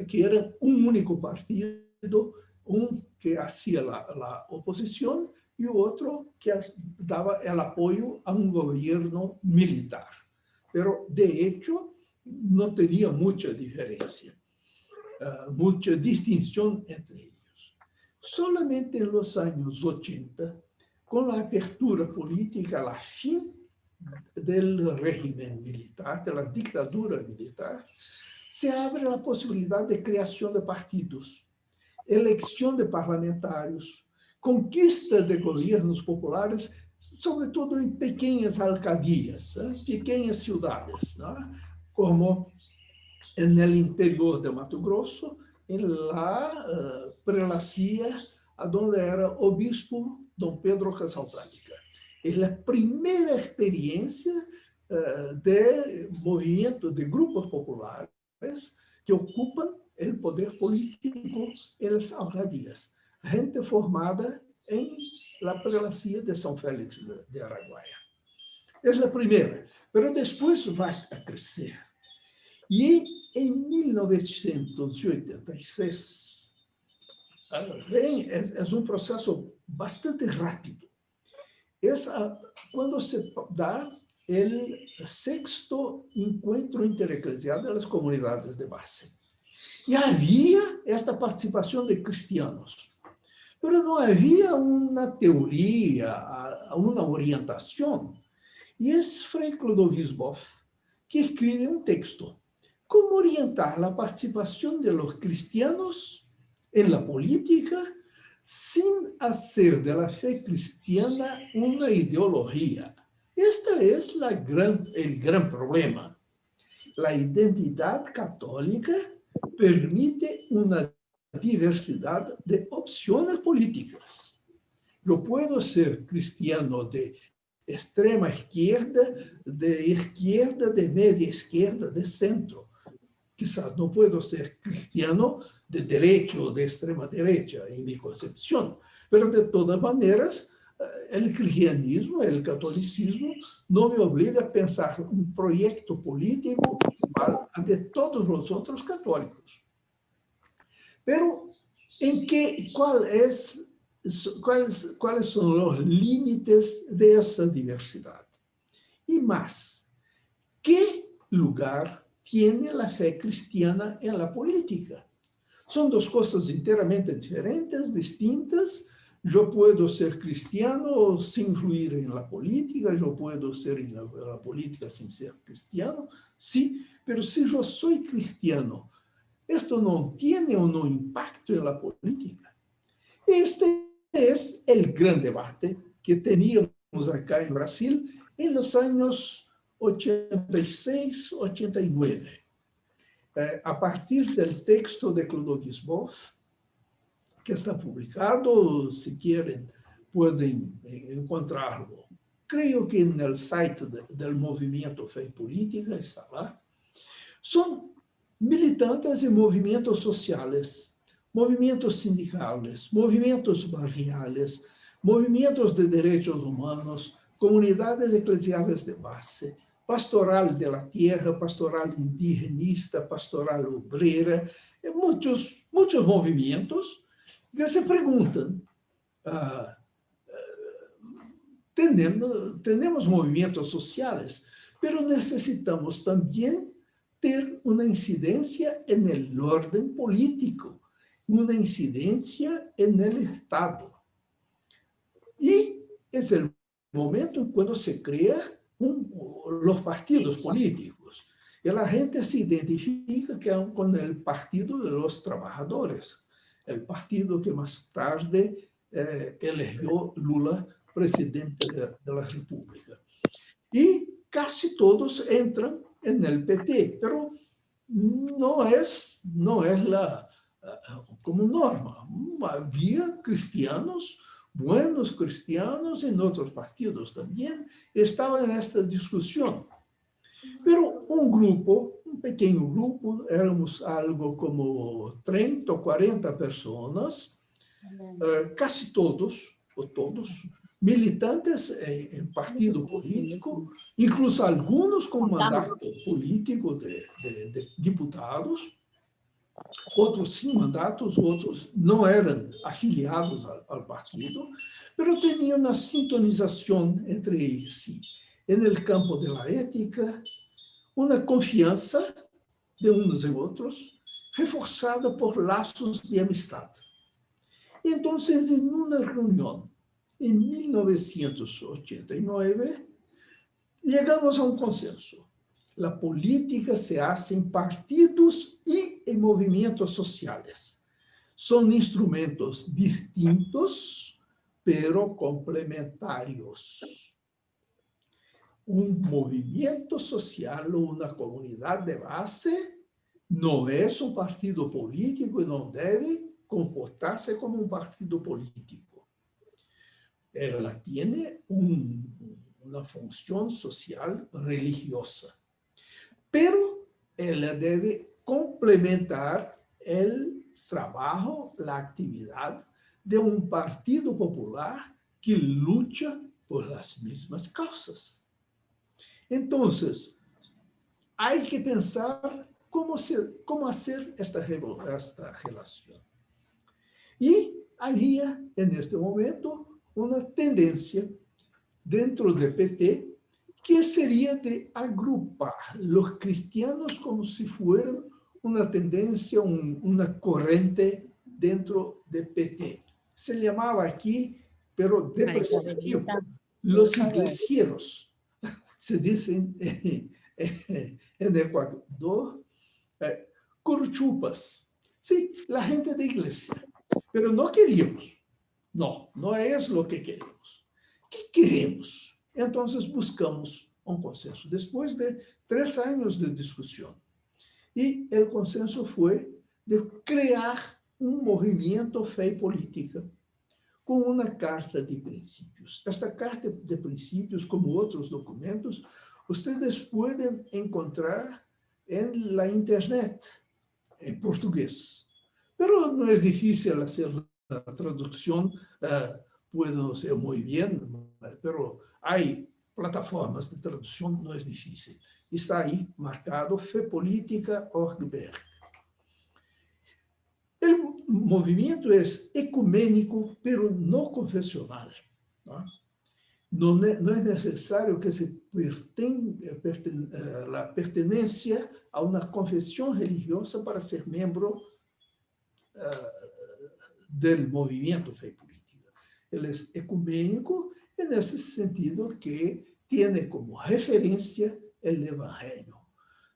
que eran un único partido, un que hacía la oposición y otro que daba el apoyo a un gobierno militar. Pero de hecho no tenía mucha diferencia, mucha distinción entre ellos. Solamente en los años 80, con la apertura política, la fin del régimen militar, de la dictadura militar, se abre la posibilidad de creación de partidos, elección de parlamentarios, conquista de gobiernos populares, sobre todo en pequeñas alcaldías, pequeñas ciudades, ¿no? Como en el interior de Mato Grosso, en la prelacía, a donde era obispo don Pedro Casaltánica. Es la primera experiencia de movimiento de grupos populares que ocupan el poder político en las alcaldías. Gente formada en la prelacía de São Félix de Araguaia. Es la primera, pero después va a crecer. Y en 1986, es un proceso bastante rápido. Es cuando se da el sexto encuentro intereclesial de las comunidades de base. Y había esta participación de cristianos, pero no había una teoría, una orientación. Y es Frei Clodovis Boff que escribe un texto. ¿Cómo orientar la participación de los cristianos en la política sin hacer de la fe cristiana una ideología? Este es el gran problema. La identidad católica permite una diversidad de opciones políticas. Yo puedo ser cristiano de extrema izquierda, de media izquierda, de centro. Quizás no puedo ser cristiano de derecha o de extrema derecha, en mi concepción, pero de todas maneras, el cristianismo, el catolicismo, no me obliga a pensar un proyecto político igual al de todos los otros católicos. Pero, ¿cuáles son los límites de esa diversidad? Y más, ¿qué lugar tiene la fe cristiana en la política? Son dos cosas enteramente diferentes, distintas. Yo puedo ser cristiano sin influir en la política, yo puedo ser en la política sin ser cristiano, sí, pero si yo soy cristiano, ¿esto no tiene o no impacto en la política? Este es el gran debate que teníamos acá en Brasil en los años 86, 89. A partir del texto de Clodovis Boff, que está publicado, si quieren pueden encontrarlo. Creo que en el site del Movimiento Fe y Política está lá. Son militantes en movimientos sociales, movimientos sindicales, movimientos barriales, movimientos de derechos humanos, comunidades eclesiales de base, pastoral de la tierra, pastoral indigenista, pastoral obrera, muchos movimientos que se preguntan, tenemos movimientos sociales, pero necesitamos también ter una incidencia en el orden político, una incidencia en el Estado. Y es el momento cuando se crea los partidos políticos. Y la gente se identifica con el Partido de los Trabajadores, el partido que más tarde eligió Lula presidente de la República. Y casi todos entran en el PT, pero no es como norma. Había cristianos, buenos cristianos en otros partidos también, estaban en esta discusión. Pero un pequeño grupo, éramos algo como 30 o 40 personas, casi todos, militantes en partido político, incluso algunos con mandato político de diputados, otros sin mandatos, otros no eran afiliados al partido, pero tenían una sintonización entre sí en el campo de la ética, una confianza de unos en otros, reforzada por lazos de amistad. Y entonces, en una reunión en 1989, llegamos a un consenso. La política se hace en partidos y en movimientos sociales. Son instrumentos distintos, pero complementarios. Un movimiento social o una comunidad de base no es un partido político y no debe comportarse como un partido político. Ela tiene una función social religiosa, pero ella debe complementar el trabajo, la actividad de un partido popular que lucha por las mismas causas. Entonces, hay que pensar cómo hacer esta relación. Y había en este momento una tendencia dentro del PT que sería de agrupar los cristianos como si fueran una tendencia, una corriente dentro del PT. Se llamaba aquí, pero depreciativo, los iglesieros. Se dicen en Ecuador, curuchupas. Sí, la gente de iglesia. Pero no queríamos. No es lo que queremos. ¿Qué queremos? Entonces buscamos un consenso. Después de 3 años de discusión. Y el consenso fue de crear un movimiento Fe y Política con una carta de principios. Esta carta de principios, como otros documentos, ustedes pueden encontrar en la internet, en portugués. Pero no es difícil hacer la traducción, puedo ser muy bien, pero hay plataformas de traducción, no es difícil. Está ahí marcado fepolitica.org.br. El movimiento es ecuménico, pero no confesional. No es necesario que se la pertenencia a una confesión religiosa para ser miembro del movimiento Fe y Política. Él es ecuménico en ese sentido que tiene como referencia el Evangelio.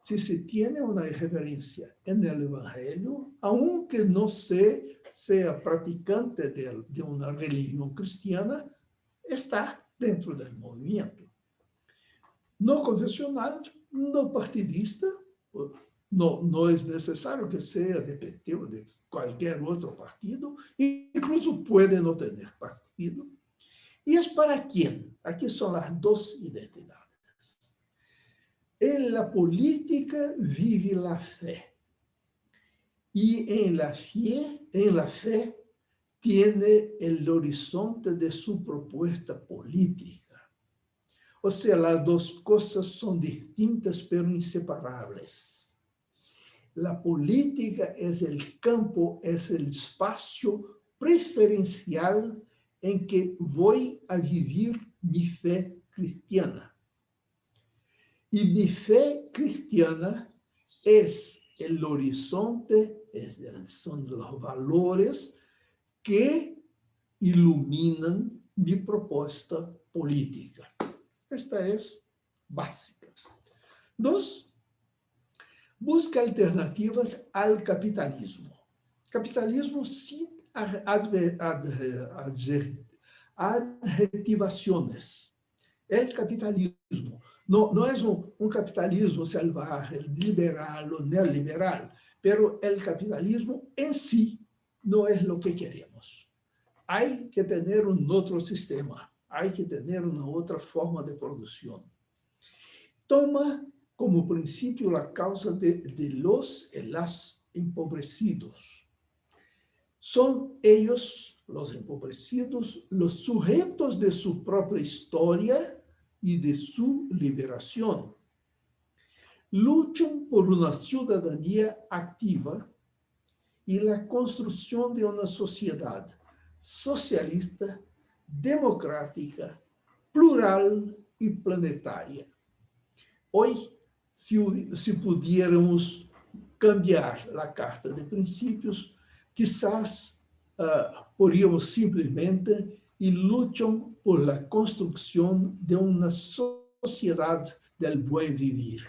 Si se tiene una referencia en el Evangelio, aunque no sea practicante de una religión cristiana, está dentro del movimiento. No confesional, no partidista, no es necesario que sea de PT o de cualquier otro partido, incluso puede no tener partido. ¿Y es para quién? Aquí son las 2 identidades. En la política vive la fe. Y en la fe tiene el horizonte de su propuesta política. O sea, las 2 cosas son distintas pero inseparables. La política es el campo, es el espacio preferencial en que voy a vivir mi fe cristiana. Y mi fe cristiana es el horizonte, son los valores que iluminan mi propuesta política. Esta es básica. 2, busca alternativas al capitalismo. Capitalismo sin adjetivaciones. El capitalismo no es un capitalismo salvaje, liberal o neoliberal, pero el capitalismo en sí no es lo que queremos. Hay que tener un otro sistema, hay que tener una otra forma de producción. Toma como principio la causa de los y las empobrecidos. Son ellos, los empobrecidos, los sujetos de su propia historia y de su liberación. Luchan por una ciudadanía activa y la construcción de una sociedad socialista, democrática, plural y planetaria. Hoy, si pudiéramos cambiar la Carta de Principios, quizás podríamos simplemente y luchan por la construcción de una sociedad del buen vivir.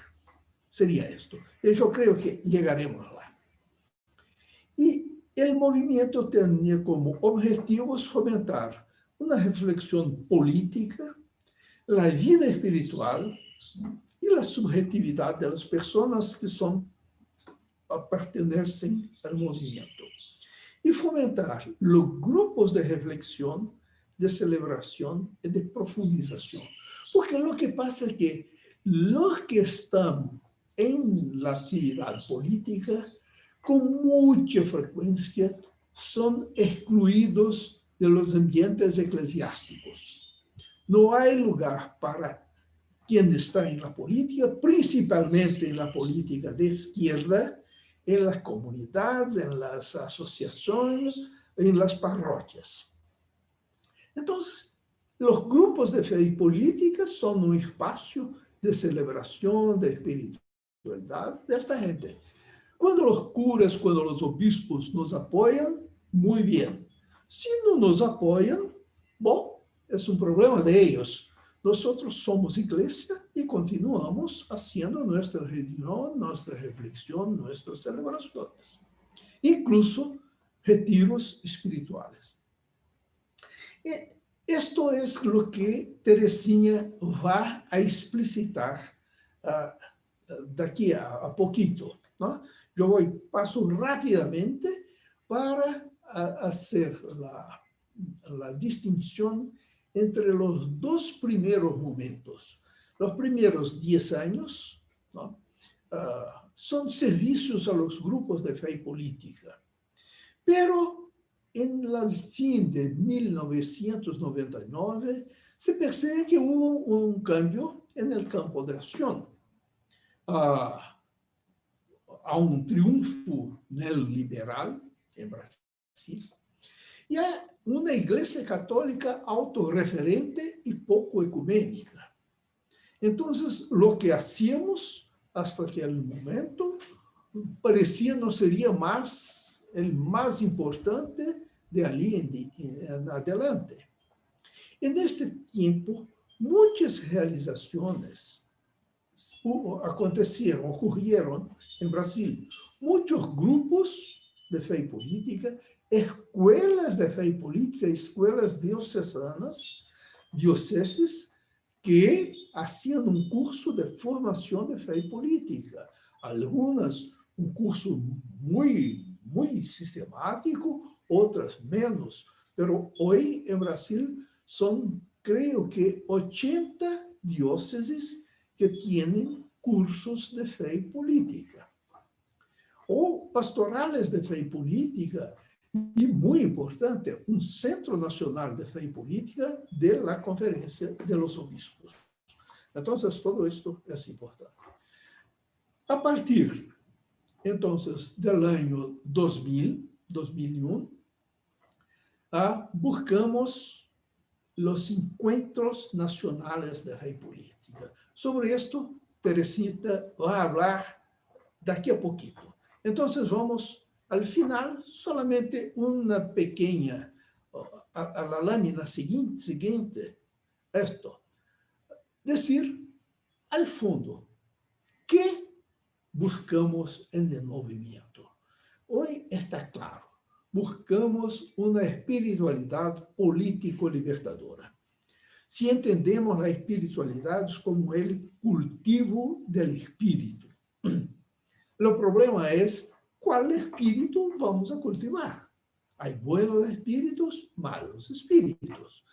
Sería esto. Yo creo que llegaremos lá. Y el movimiento tenía como objetivos fomentar una reflexión política, la vida espiritual y la subjetividad de las personas que pertenecen al movimiento. Y fomentar los grupos de reflexión, de celebración y de profundización. Porque lo que pasa es que los que están en la actividad política, con mucha frecuencia, son excluidos de los ambientes eclesiásticos. No hay lugar para quien está en la política, principalmente en la política de izquierda, en las comunidades, en las asociaciones, en las parroquias. Entonces, los grupos de fe y política son un espacio de celebración, de espiritualidad de esta gente. Cuando los curas, cuando los obispos nos apoyan, muy bien. Si no nos apoyan, bueno, es un problema de ellos. Nosotros somos iglesia y continuamos haciendo nuestra reunión, nuestra reflexión, nuestras celebraciones. Incluso retiros espirituales. Esto es lo que Teresinha va a explicitar de aquí a poquito, ¿no? Yo paso rápidamente para hacer la distinción entre los dos primeros momentos. Los primeros 10 años, ¿no? Son servicios a los grupos de fe y política. Pero en el fin de 1999 se percibe que hubo un cambio en el campo de acción. A un triunfo neoliberal en Brasil y a una iglesia católica autorreferente y poco ecuménica. Entonces, lo que hacíamos hasta aquel momento parecía no sería más el más importante de allí en adelante. En este tiempo, muchas realizaciones ocurrieron en Brasil. Muchos grupos de fe y política, escuelas de fe y política, escuelas dioceses que hacían un curso de formación de fe y política. Algunas un curso muy sistemático, otras menos. Pero hoy en Brasil son, creo que, 80 diócesis que tienen cursos de fe y política, o pastorales de fe y política, y muy importante, un Centro Nacional de Fe y Política de la Conferencia de los Obispos. Entonces, todo esto es importante. A partir, entonces, del año 2001, buscamos los encuentros nacionales de fe y política. Sobre esto, Teresita va a hablar daqui a poquito. Entonces vamos al final, solamente una pequeña, a la lámina siguiente, esto. Decir, al fondo, ¿qué buscamos en el movimiento? Hoy está claro, buscamos una espiritualidad político-libertadora. Si entendemos la espiritualidad como el cultivo del espíritu. El problema es, ¿cuál espíritu vamos a cultivar? Hay buenos espíritus, malos espíritus.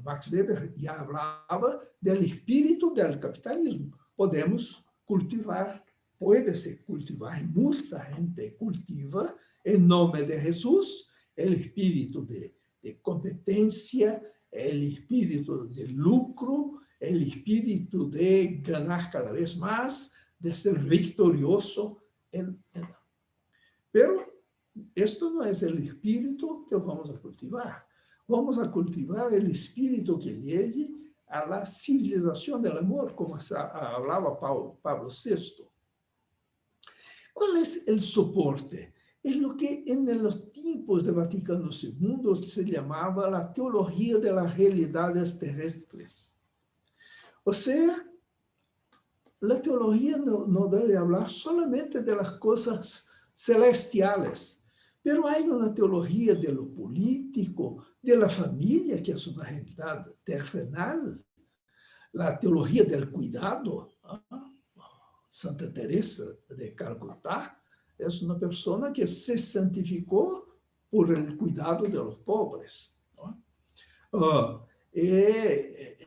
Max Weber ya hablaba del espíritu del capitalismo. Podemos cultivar, puede-se cultivar, mucha gente cultiva, en nombre de Jesús, el espíritu de competencia, el espíritu de lucro, el espíritu de ganar cada vez más, de ser victorioso. Pero esto no es el espíritu que vamos a cultivar. Vamos a cultivar el espíritu que llegue a la civilización del amor, como hablaba Pablo VI. ¿Cuál es el soporte? Es lo que en los tiempos de Vaticano II se llamaba la teología de las realidades terrestres. O sea, la teología no debe hablar solamente de las cosas celestiales, pero hay una teología de lo político, de la familia, que es una realidad terrenal, la teología del cuidado. Santa Teresa de Calcuta es una persona que se santificó por el cuidado de los pobres.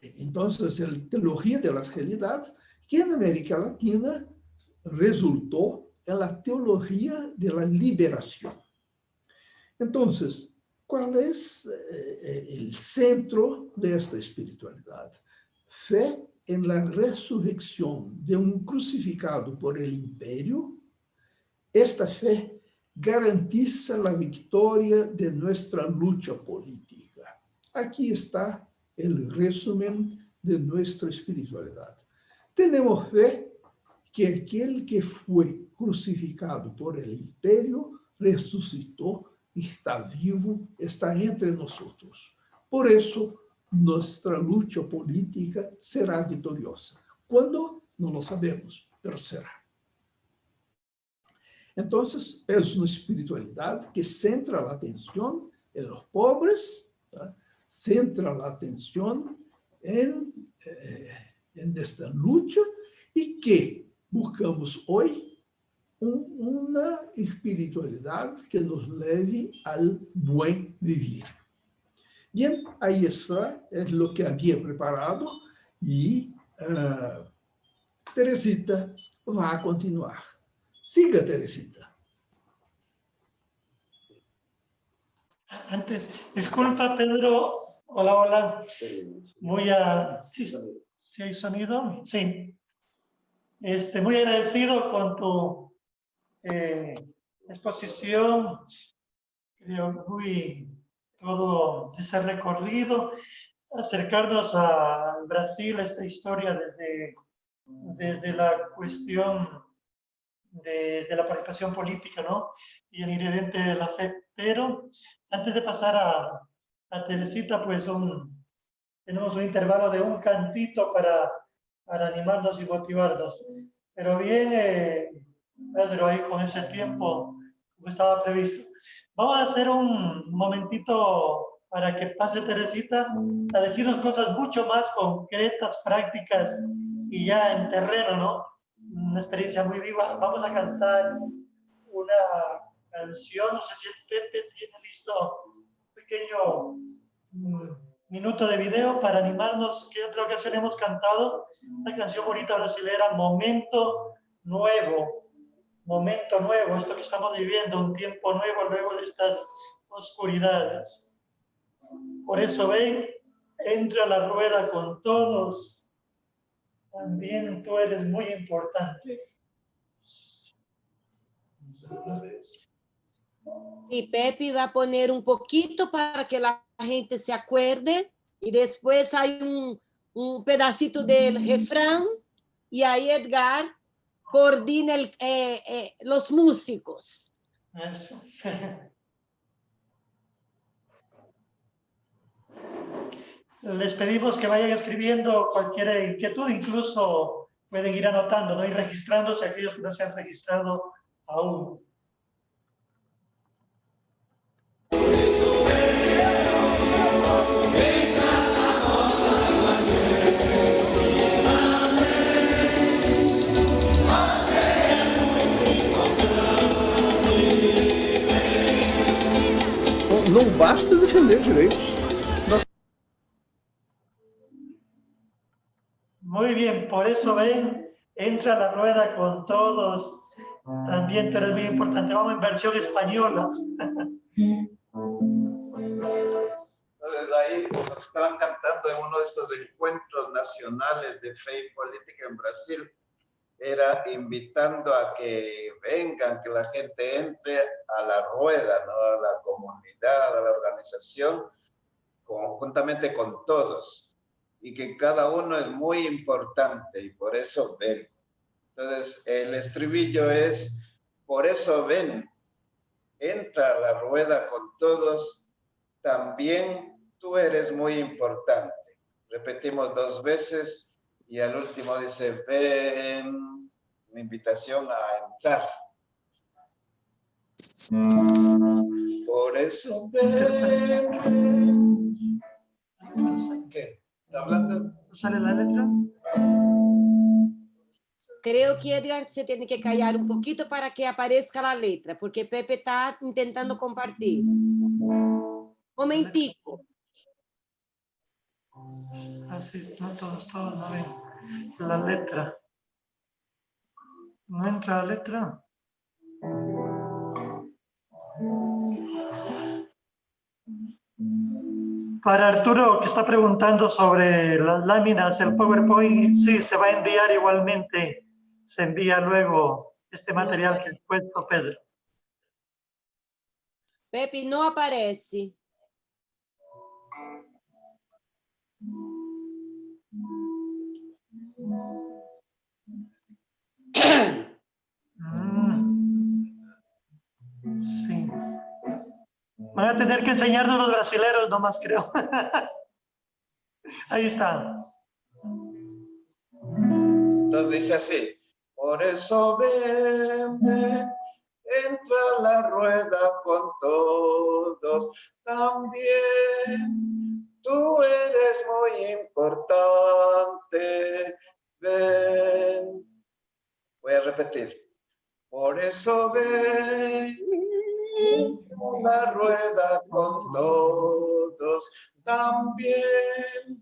Entonces, la teología de las realidades, que en América Latina resultó en la teología de la liberación. Entonces, ¿cuál es el centro de esta espiritualidad? Fe en la resurrección de un crucificado por el imperio. Esta fe garantiza la victoria de nuestra lucha política. Aquí está el resumen de nuestra espiritualidad. Tenemos fe que aquel que fue crucificado por el imperio resucitó, está vivo, está entre nosotros. Por eso, nuestra lucha política será victoriosa. ¿Cuándo? No lo sabemos, pero será. Entonces, es una espiritualidad que centra la atención en los pobres, ¿tá? Centra la atención en esta lucha y que buscamos hoy una espiritualidad que nos lleve al buen vivir. Bien, ahí está, es lo que había preparado y Teresita va a continuar. Siga, Teresita. Antes, disculpa, Pedro. Hola, hola. Voy a... ¿Sí hay sonido? Sí. Muy agradecido con tu exposición. Creo muy todo ese recorrido, acercarnos a Brasil, esta historia desde la cuestión de la participación política, ¿no? Y el ingrediente de la fe. Pero antes de pasar a Teresita, pues tenemos un intervalo de un cantito para animarnos y motivarnos. Pero bien, Pedro, ahí con ese tiempo, como estaba previsto. Vamos a hacer un momentito para que pase Teresita a decirnos cosas mucho más concretas, prácticas y ya en terreno, ¿no? Una experiencia muy viva. Vamos a cantar una canción, no sé si el Pepe tiene listo un pequeño minuto de video para animarnos. ¿Qué otra ocasión hemos cantado? Una canción bonita brasileña, Momento Nuevo. Momento nuevo, esto que estamos viviendo, un tiempo nuevo luego de estas oscuridades. Por eso ven, entra a la rueda con todos. También tú eres muy importante. Y Pepe va a poner un poquito para que la gente se acuerde y después hay un pedacito del refrán y ahí Edgar coordina los músicos. Eso. Les pedimos que vayan escribiendo cualquier inquietud, incluso pueden ir anotando, ¿no? Y registrándose aquellos que no se han registrado aún. Não basta defender direitos. Muy bien, por eso ven, entra la rueda con todos. También tú eres muy importante. Vamos en versión española. Entonces ahí lo que estaban cantando en uno de estos encuentros nacionales de fe y política en Brasil era invitando a que vengan, que la gente entre a la rueda, ¿no? A la comunidad, a la organización, conjuntamente con todos, y que cada uno es muy importante y por eso ven. Entonces el estribillo es, por eso ven, entra a la rueda con todos, también tú eres muy importante. Repetimos 2 veces y al último dice, ven, una invitación a entrar. Por eso ven. ¿Qué? ¿Está hablando? ¿No sale la letra? Creo que Edgar se tiene que callar un poquito para que aparezca la letra, porque Pepe está intentando compartir. Momentico. Así, no todos no ven la letra. ¿No entra la letra? Para Arturo, que está preguntando sobre las láminas, el PowerPoint, sí, se va a enviar igualmente. Se envía luego este material que ha puesto Pedro. Pepe, no aparece. Sí. Van a tener que enseñarnos los brasileros nomás, creo. Ahí está. Entonces dice así, por eso ven, ven, entra a la rueda con todos, también tú eres muy importante, ven. Voy a repetir, por eso ven, entra a la rueda con todos, también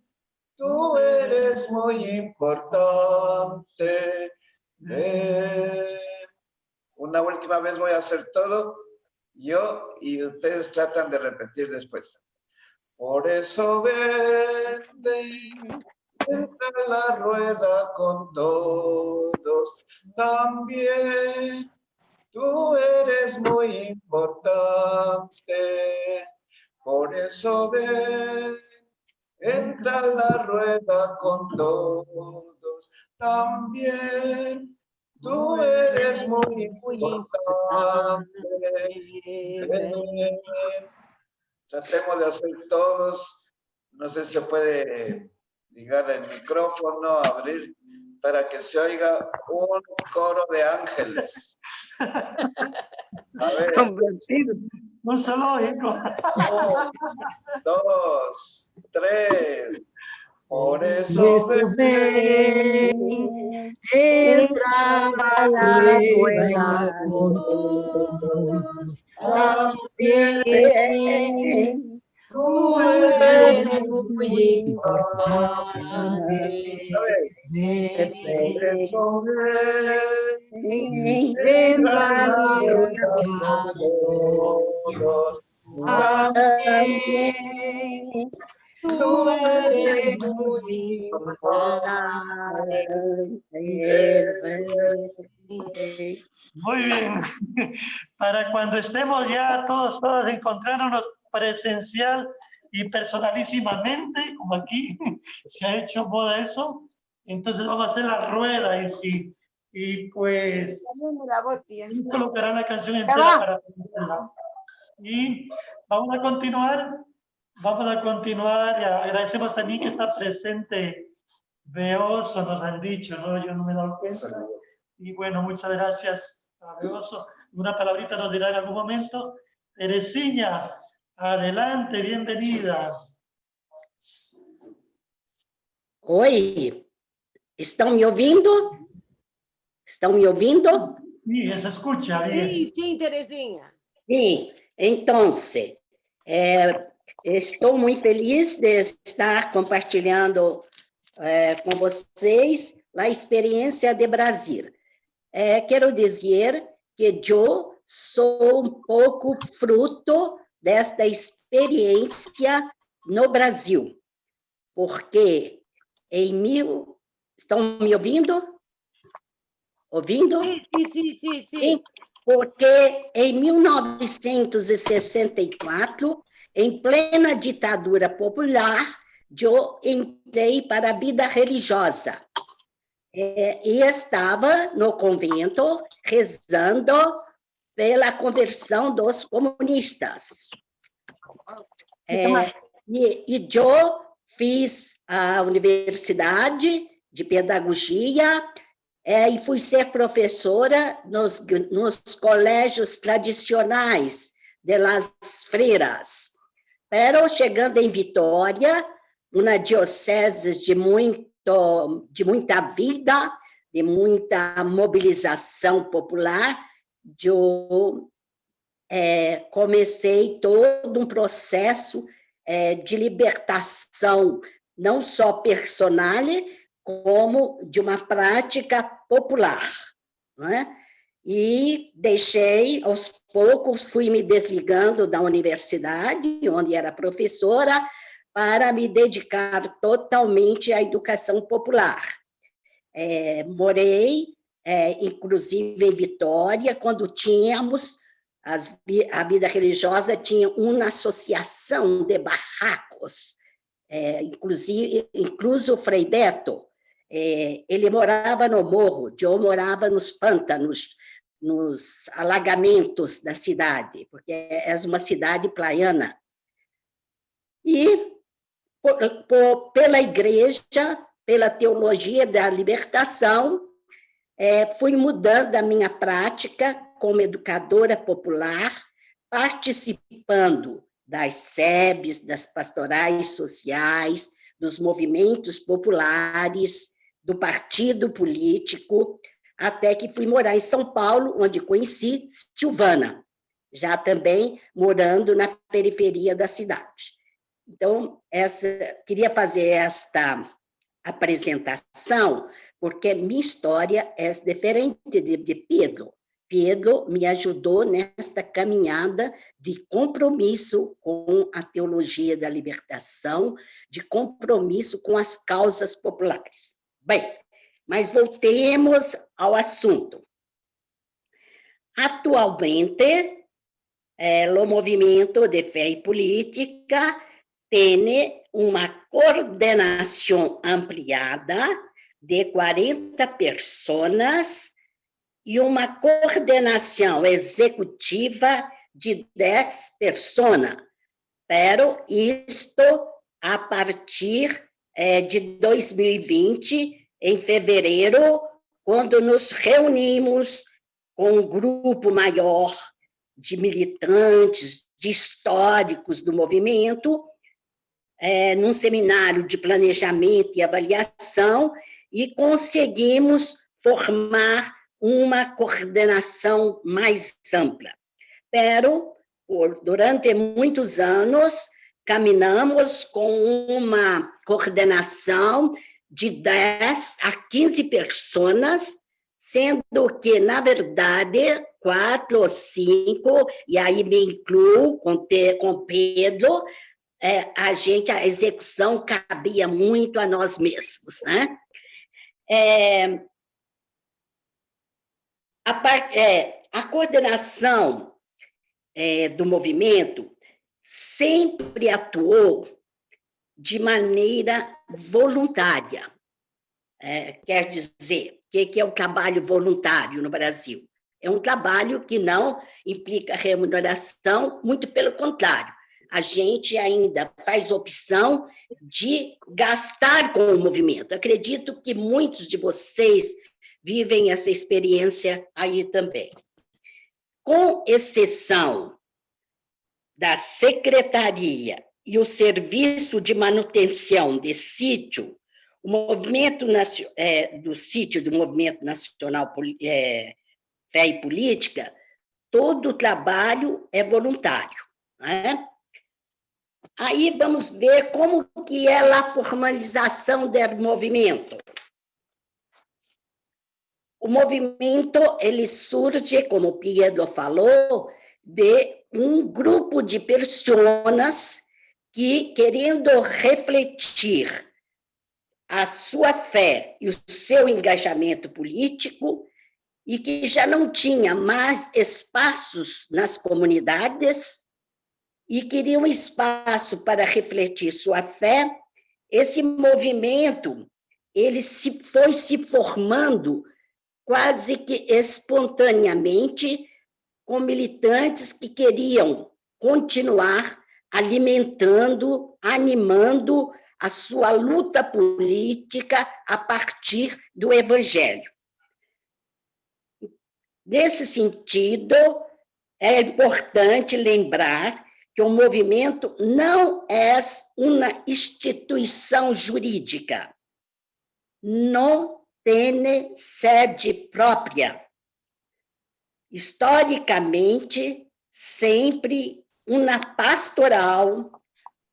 tú eres muy importante. Ven. Una última vez voy a hacer todo yo y ustedes tratan de repetir después. Por eso ven, ven, entra a la rueda con todos. También tú eres muy importante. Por eso ven, entra a la rueda con todos, también tú eres muy importante. Ven. Tratemos de hacer todos, no sé si se puede ligar el micrófono, abrir, para que se oiga un coro de ángeles. A ver. Un zoológico. 1, 2, 3. Por eso ven, entra a la rueda con todos, también tú eres muy importante. Por eso ven, entra a la rueda con todos, también tú eres muy importante. Muy bien. Para cuando estemos ya todos encontrándonos presencial y personalísimamente, como aquí se ha hecho moda eso, entonces vamos a hacer la rueda y si Y pues colocarán la canción Ya entera va. para aprenderla. Y vamos a continuar. Y agradecemos también que está presente Beoso, nos han dicho, ¿no? Yo no me he dado cuenta. Y bueno, muchas gracias a Beoso. Una palabrita nos dirá en algún momento. Teresina, adelante, bienvenida. Oi, estão me ouvindo? Estão me ouvindo? Sí, se escucha bien. Sí, sí, Teresinha. Sim, então, estou muito feliz de estar compartilhando com vocês a experiência de Brasil. Quero dizer que eu sou um pouco fruto desta experiência no Brasil, porque estão me ouvindo? Ouvindo? Sí. Sim, porque em 1964, em plena ditadura popular, eu entrei para a vida religiosa. E estava no convento rezando pela conversão dos comunistas. E eu fiz a universidade de pedagogia e fui ser professora nos colégios tradicionais de las freiras. Pero chegando em Vitória, uma diocese de muita vida, de muita mobilização popular, eu comecei todo um processo de libertação, não só personal, como de uma prática popular, né? E deixei, aos poucos, fui me desligando da universidade, onde era professora, para me dedicar totalmente à educação popular. Morei, inclusive, em Vitória, quando tínhamos, a vida religiosa tinha uma associação de barracos, incluso o Frei Beto, ele morava no morro, eu morava nos pântanos, nos alagamentos da cidade, porque é uma cidade praiana. E, pela igreja, pela teologia da libertação, fui mudando a minha prática como educadora popular, participando das SEBs, das pastorais sociais, dos movimentos populares, do partido político, até que fui morar em São Paulo, onde conheci Silvana, já também morando na periferia da cidade. Então, queria fazer esta apresentação, porque minha história é diferente de Pedro. Pedro me ajudou nesta caminhada de compromisso com a teologia da libertação, de compromisso com as causas populares. Bem, mas voltemos ao assunto. Atualmente, o movimento de fé e política tem uma coordenação ampliada de 40 pessoas e uma coordenação executiva de 10 pessoas. Pero isto a partir de 2020, em fevereiro, quando nos reunimos com um grupo maior de militantes, de históricos do movimento, num seminário de planejamento e avaliação, e conseguimos formar uma coordenação mais ampla. Pero, durante muitos anos, caminhamos com uma coordenação de 10 a 15 pessoas, sendo que, na verdade, 4 ou 5, e aí me incluo com Pedro, a execução cabia muito a nós mesmos, né? A coordenação do movimento sempre atuou de maneira voluntária. Quer dizer, que é o trabalho voluntário no Brasil. É um trabalho que não implica remuneração, muito pelo contrário. A gente ainda faz opção de gastar com o movimento. Acredito que muitos de vocês vivem essa experiência aí também. Com exceção da secretaria e o serviço de manutenção de sítio, o movimento do sítio do Movimento Nacional Fé e Política, todo o trabalho é voluntário, né? Aí vamos ver como que é a formalização do movimento. O movimento, ele surge, como o Pedro falou, de um grupo de pessoas que, querendo refletir a sua fé e o seu engajamento político, e que já não tinha mais espaços nas comunidades e queria um espaço para refletir sua fé, esse movimento ele foi se formando quase que espontaneamente com militantes que queriam continuar alimentando, animando a sua luta política a partir do Evangelho. Nesse sentido, é importante lembrar que o movimento não é uma instituição jurídica, não tem sede própria. Historicamente, sempre uma pastoral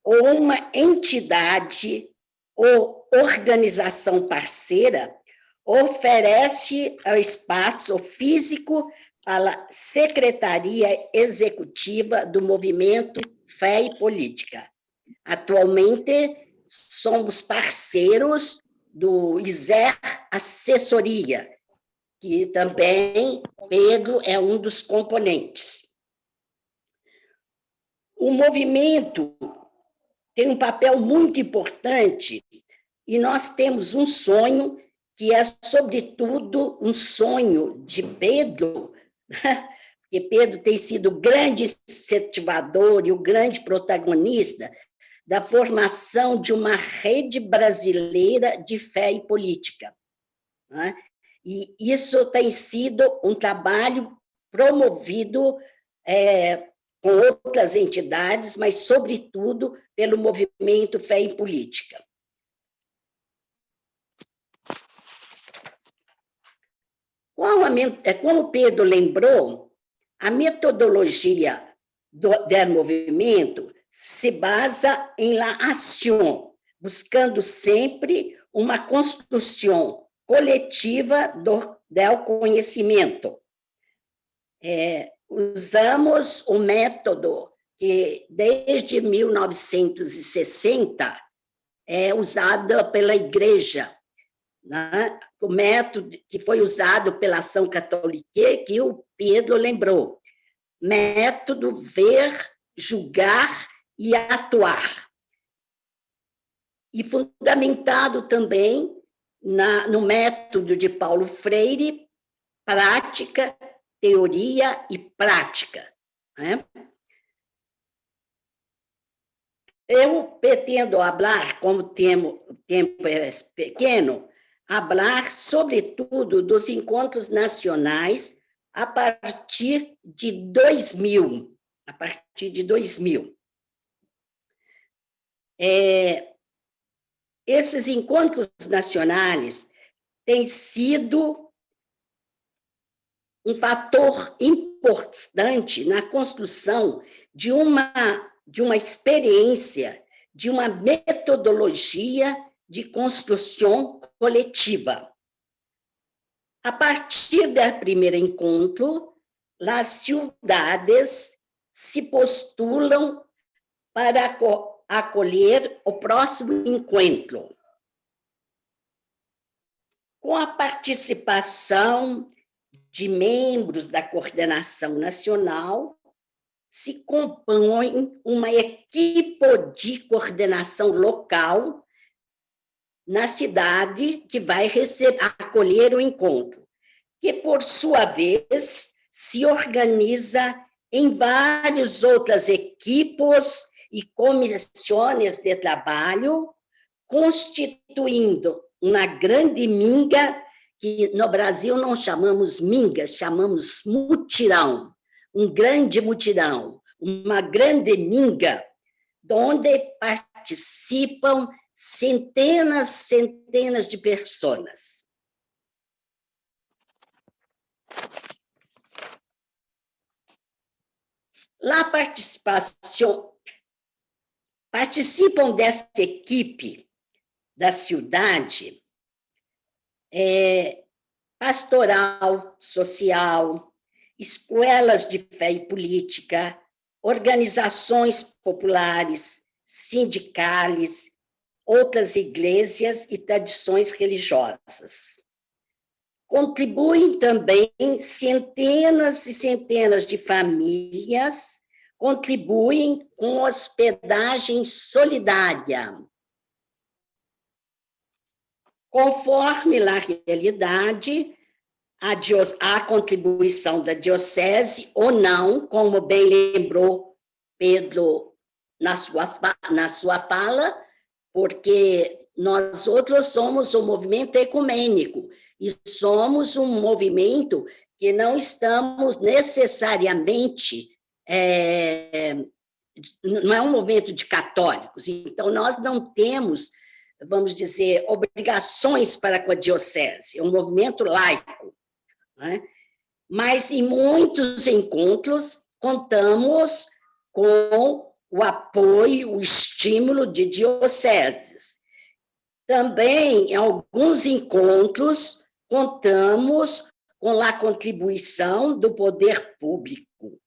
ou uma entidade ou organização parceira oferece o espaço físico para a Secretaria Executiva do Movimento Fé e Política. Atualmente, somos parceiros do ISER Assessoria, que também Pedro é um dos componentes. O movimento tem um papel muito importante e nós temos um sonho que é, sobretudo, um sonho de Pedro, porque Pedro tem sido o grande incentivador e o grande protagonista da formação de uma rede brasileira de fé e política. E isso tem sido um trabalho promovido com outras entidades, mas, sobretudo, pelo movimento Fé e Política. Como Pedro lembrou, a metodologia do movimento se basa em la ação, buscando sempre uma construção coletiva do conhecimento. Usamos o método que, desde 1960, é usado pela Igreja, né? O método que foi usado pela Ação Católica, que o Pedro lembrou. Método ver, julgar e atuar. E fundamentado também no método de Paulo Freire, prática, teoria e prática. Né? Eu pretendo falar, como o tempo é pequeno, falar, sobretudo, dos encontros nacionais a partir de 2000. Esses encontros nacionais têm sido um fator importante na construção de uma experiência, de uma metodologia de construção coletiva. A partir do primeiro encontro, as cidades se postulam para acolher o próximo encontro. Com a participação de membros da coordenação nacional, se compõe uma equipe de coordenação local na cidade que vai acolher o encontro, que, por sua vez, se organiza em várias outras equipes e comissões de trabalho, constituindo uma grande minga, que no Brasil não chamamos minga, chamamos mutirão, um grande mutirão, uma grande minga, onde participam centenas de pessoas. Participam dessa equipe da cidade pastoral, social, escolas de fé e política, organizações populares, sindicais, outras igrejas e tradições religiosas. Contribuem também centenas e centenas de famílias, contribuem com hospedagem solidária. Conforme a realidade, a contribuição da diocese ou não, como bem lembrou Pedro na sua fala, porque nós outros somos um movimento ecumênico e somos um movimento que não estamos necessariamente, não é um movimento de católicos, então nós não temos, vamos dizer, obrigações para com a diocese, é um movimento laico, né? Mas em muitos encontros contamos com o apoio, o estímulo de dioceses. Também, em alguns encontros, contamos com a contribuição do poder público.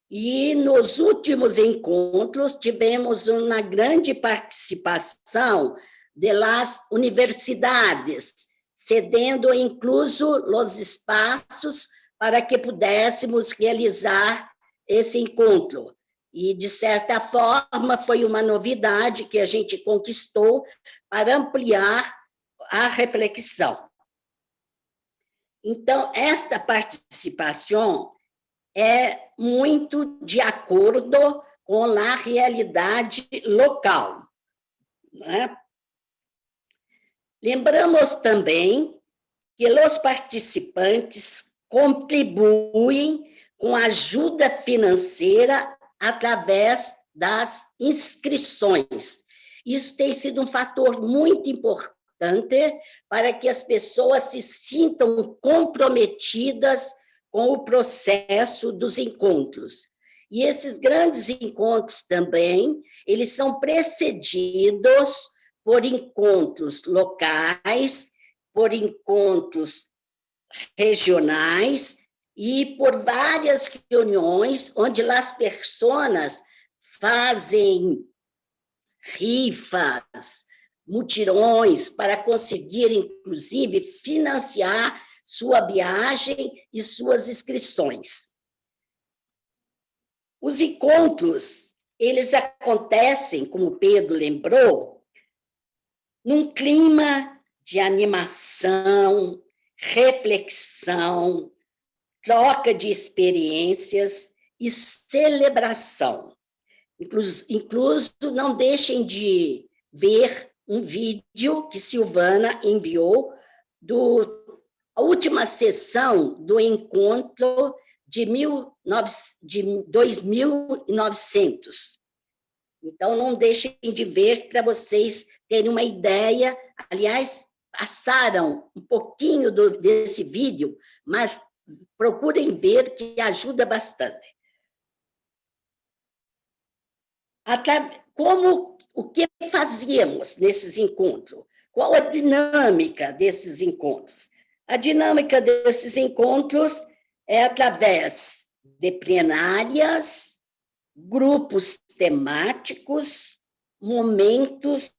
E nos últimos encontros tivemos uma grande participação das universidades, cedendo incluso os espaços para que pudéssemos realizar esse encontro. E, de certa forma, foi uma novidade que a gente conquistou para ampliar a reflexão. Então, esta participação é muito de acordo com a realidade local, né? Lembramos também que os participantes contribuem com ajuda financeira através das inscrições. Isso tem sido um fator muito importante para que as pessoas se sintam comprometidas com o processo dos encontros. E esses grandes encontros também, eles são precedidos por encontros locais, por encontros regionais e por várias reuniões onde as pessoas fazem rifas, mutirões para conseguir, inclusive, financiar sua viagem e suas inscrições. Os encontros, eles acontecem, como Pedro lembrou, num clima de animação, reflexão, troca de experiências e celebração. Incluso não deixem de ver um vídeo que Silvana enviou a última sessão do encontro de 2900. Então, não deixem de ver para vocês terem uma ideia. Aliás, passaram um pouquinho desse vídeo, mas procurem ver, que ajuda bastante. O que fazíamos nesses encontros? Qual a dinâmica desses encontros? A dinâmica desses encontros é através de plenárias, grupos temáticos, momentos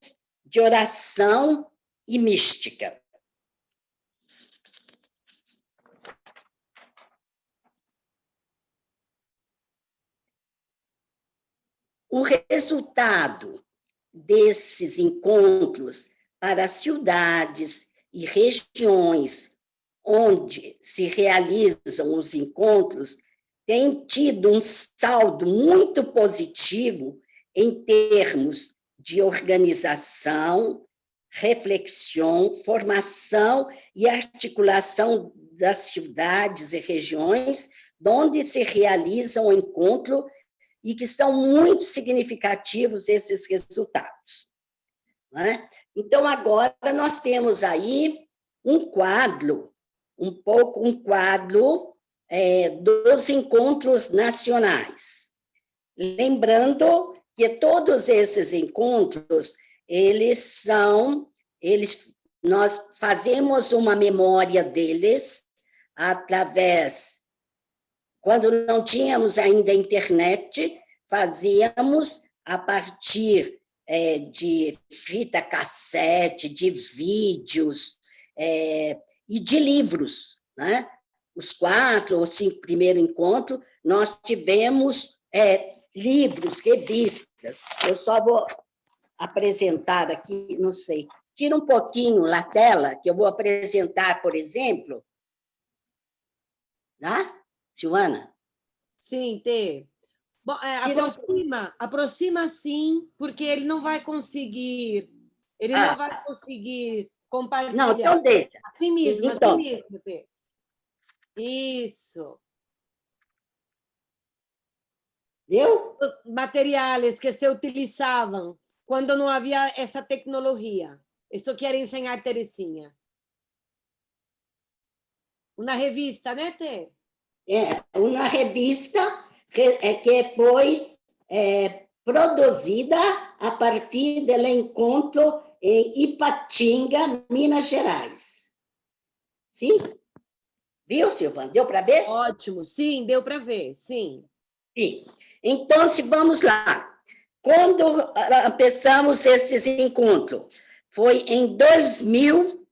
de oração e mística. O resultado desses encontros para as cidades e regiões onde se realizam os encontros tem tido um saldo muito positivo em termos de organização, reflexão, formação e articulação das cidades e regiões onde se realizam o encontro e que são muito significativos esses resultados. Né? Então, agora nós temos aí um quadro dos encontros nacionais. Lembrando que todos esses encontros, nós fazemos uma memória deles através, quando não tínhamos ainda internet, fazíamos a partir de fita cassete, de vídeos e de livros, né? Os 4 ou 5 primeiros encontros, nós tivemos livros, revistas. Eu só vou apresentar aqui, não sei. Tira um pouquinho a tela, que eu vou apresentar, por exemplo. Tá? Silvana? Sim, Tê. Bom, aproxima sim, porque ele não vai conseguir, não vai conseguir compartilhar. Não, então deixa. Assim mesmo, então, assim mesmo, Tê. Isso. Viu? Os materiais que se utilizavam quando não havia essa tecnologia. Isso quero ensinar, Terezinha. Uma revista, né, Tê? Uma revista que foi produzida a partir do encontro em Ipatinga, Minas Gerais. Sim? Viu, Silvana? Deu para ver? Ótimo, sim, deu para ver, sim. Sim. Então, vamos lá. Quando começamos esses encontros? Foi em 2000,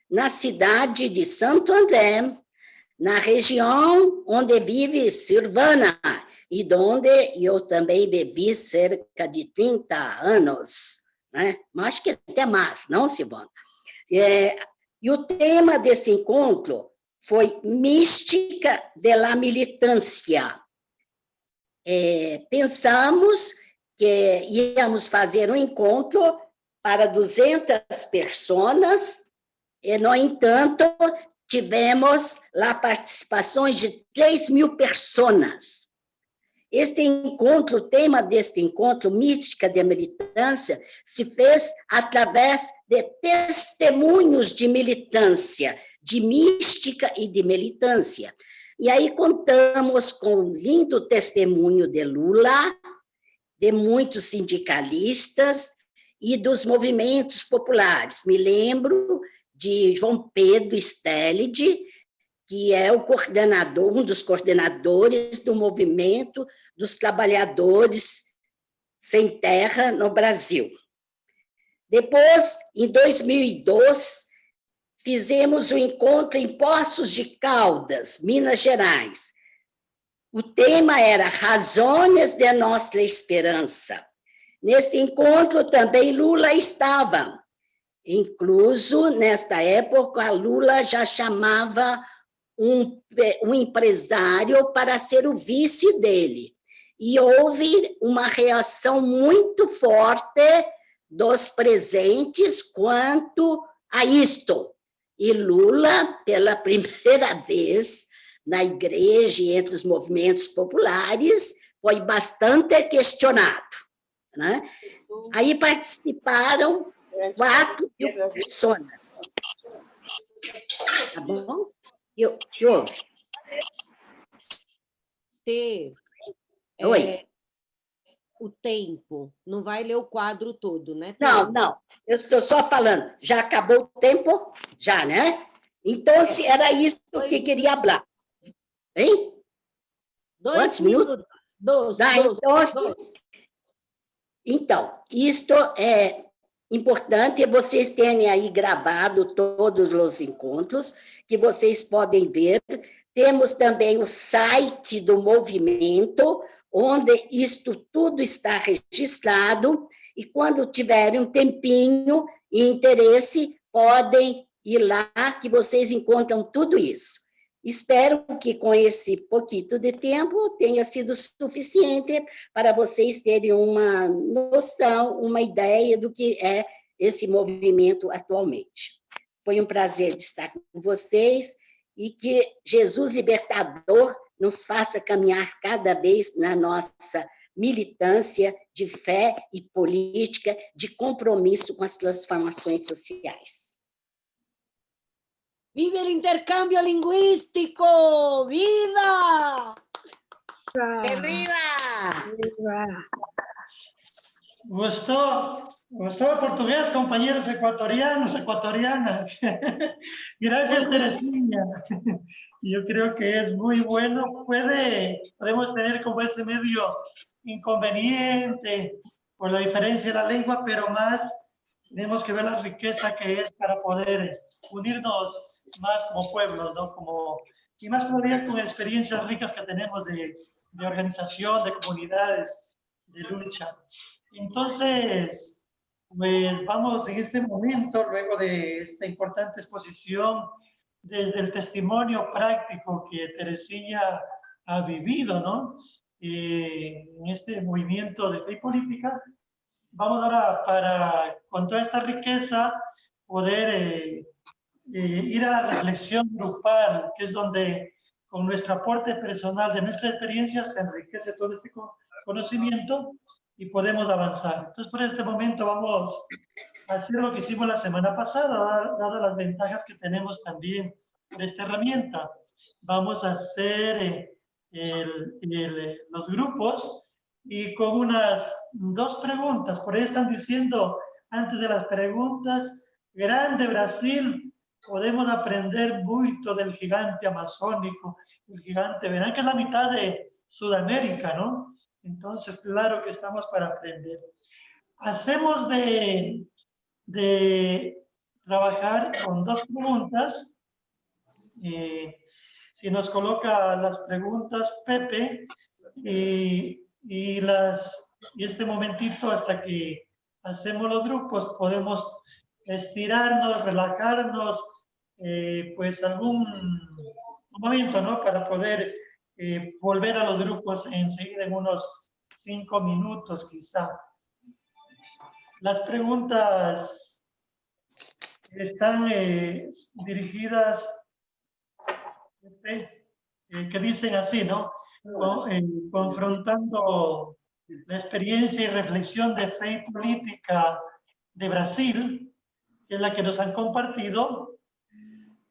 na cidade de Santo André, na região onde vive Silvana, e onde eu também vivi cerca de 30 anos, né? Mas acho que até mais, não, Silvana? E o tema desse encontro foi Mística de la Militância. Pensamos que íamos fazer um encontro para 200 pessoas, e, no entanto, tivemos lá participações de 3.000 pessoas. Este encontro, o tema deste encontro, Mística de Militância, se fez através de testemunhos de militância, de mística e de militância. E aí contamos com um lindo testemunho de Lula, de muitos sindicalistas e dos movimentos populares. Me lembro de João Pedro Stellide, que é o coordenador, um dos coordenadores do movimento dos trabalhadores sem terra no Brasil. Depois, em 2002, fizemos um encontro em Poços de Caldas, Minas Gerais. O tema era Razões de Nossa Esperança. Neste encontro também Lula estava. Incluso, nesta época, Lula já chamava um empresário para ser o vice dele. E houve uma reação muito forte dos presentes quanto a isto. E Lula, pela primeira vez, na igreja e entre os movimentos populares, foi bastante questionado. Né? Aí participaram 4.000 pessoas. Tá bom? Oi. O tempo. Não vai ler o quadro todo, né? Não. Eu estou só falando. Já acabou o tempo? Já, né? Então, era isso que eu queria falar. Hein? 2 minutos. Dois. Então, isto é importante vocês terem aí gravado todos os encontros, que vocês podem ver. Temos também o site do movimento, onde isto tudo está registrado, e quando tiverem um tempinho, e interesse, podem ir lá que vocês encontram tudo isso. Espero que com esse pouquinho de tempo tenha sido suficiente para vocês terem uma noção, uma ideia do que é esse movimento atualmente. Foi um prazer de estar com vocês e que Jesus Libertador nos faça caminhar cada vez na nossa militância de fé e política, de compromisso com as transformações sociais. ¡Viva el intercambio lingüístico! ¡Viva! ¡Viva! Gustó el portugués, compañeros ecuatorianos, ecuatorianas. Gracias, Teresina. Yo creo que es muy bueno. Podemos tener como ese medio inconveniente por la diferencia de la lengua, pero más tenemos que ver la riqueza que es para poder unirnos más como pueblos, ¿no? Y más todavía con experiencias ricas que tenemos de organización, de comunidades, de lucha. Entonces, pues vamos en este momento, luego de esta importante exposición, desde el testimonio práctico que Teresina ha vivido, ¿no? En este movimiento de fe y política, vamos ahora con toda esta riqueza, poder ir a la reflexión grupal, que es donde con nuestro aporte personal de nuestra experiencia se enriquece todo este conocimiento y podemos avanzar. Entonces, por este momento vamos a hacer lo que hicimos la semana pasada, dadas las ventajas que tenemos también por esta herramienta. Vamos a hacer los grupos y con unas 2 preguntas. Por ahí están diciendo, antes de las preguntas, grande Brasil, podemos aprender mucho del gigante amazónico, el gigante, verán que es la mitad de Sudamérica, ¿no? Entonces, claro que estamos para aprender. Hacemos de trabajar con 2 preguntas. Si nos coloca las preguntas, Pepe, y este momentito hasta que hacemos los grupos, podemos estirarnos, relajarnos, pues algún momento, ¿no? Para poder volver a los grupos enseguida en unos 5 minutos quizá. Las preguntas están dirigidas, que dicen así, ¿no? Confrontando la experiencia y reflexión de fe y política de Brasil, que es la que nos han compartido,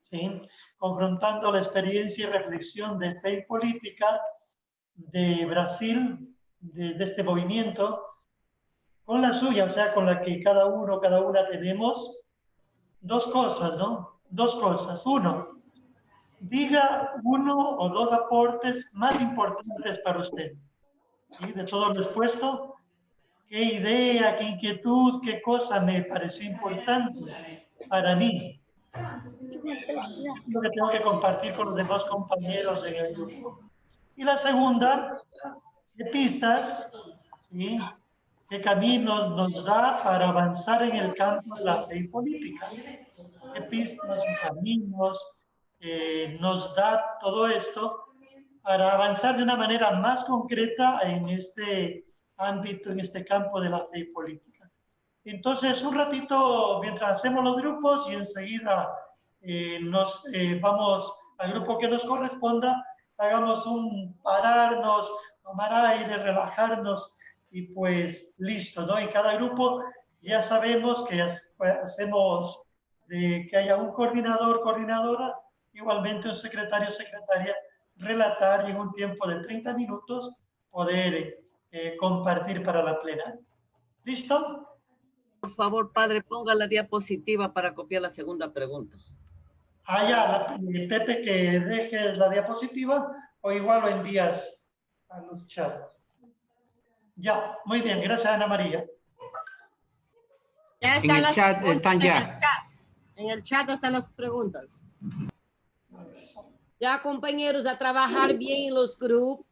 ¿sí? Confrontando la experiencia y reflexión de fe y política de Brasil, de este movimiento, con la suya, o sea, con la que cada uno, cada una tenemos 2 cosas, ¿no? 2 cosas. Uno, diga 1 o 2 aportes más importantes para usted. ¿Sí? De todo lo expuesto, qué idea, qué inquietud, qué cosa me pareció importante para mí. Lo que tengo que compartir con los demás compañeros en el grupo. Y la segunda, qué pistas, ¿sí? Qué caminos nos da para avanzar en el campo de la fe y política. Qué pistas y caminos nos da todo esto para avanzar de una manera más concreta en este ámbito, en este campo de la fe y política. Entonces, un ratito mientras hacemos los grupos y enseguida nos vamos al grupo que nos corresponda, hagamos un pararnos, tomar aire, relajarnos y pues listo, ¿no? En cada grupo ya sabemos que hacemos que haya un coordinador, coordinadora, igualmente un secretario, secretaria, relatar y en un tiempo de 30 minutos poder compartir para la plena. ¿Listo? Por favor, padre, ponga la diapositiva para copiar la segunda pregunta. Ya, Pepe, que deje la diapositiva o igual lo envías a los chats. Ya, muy bien, gracias Ana María. Ya están en el chat, están ya. En el chat están las preguntas. Ya, compañeros, a trabajar bien en los grupos.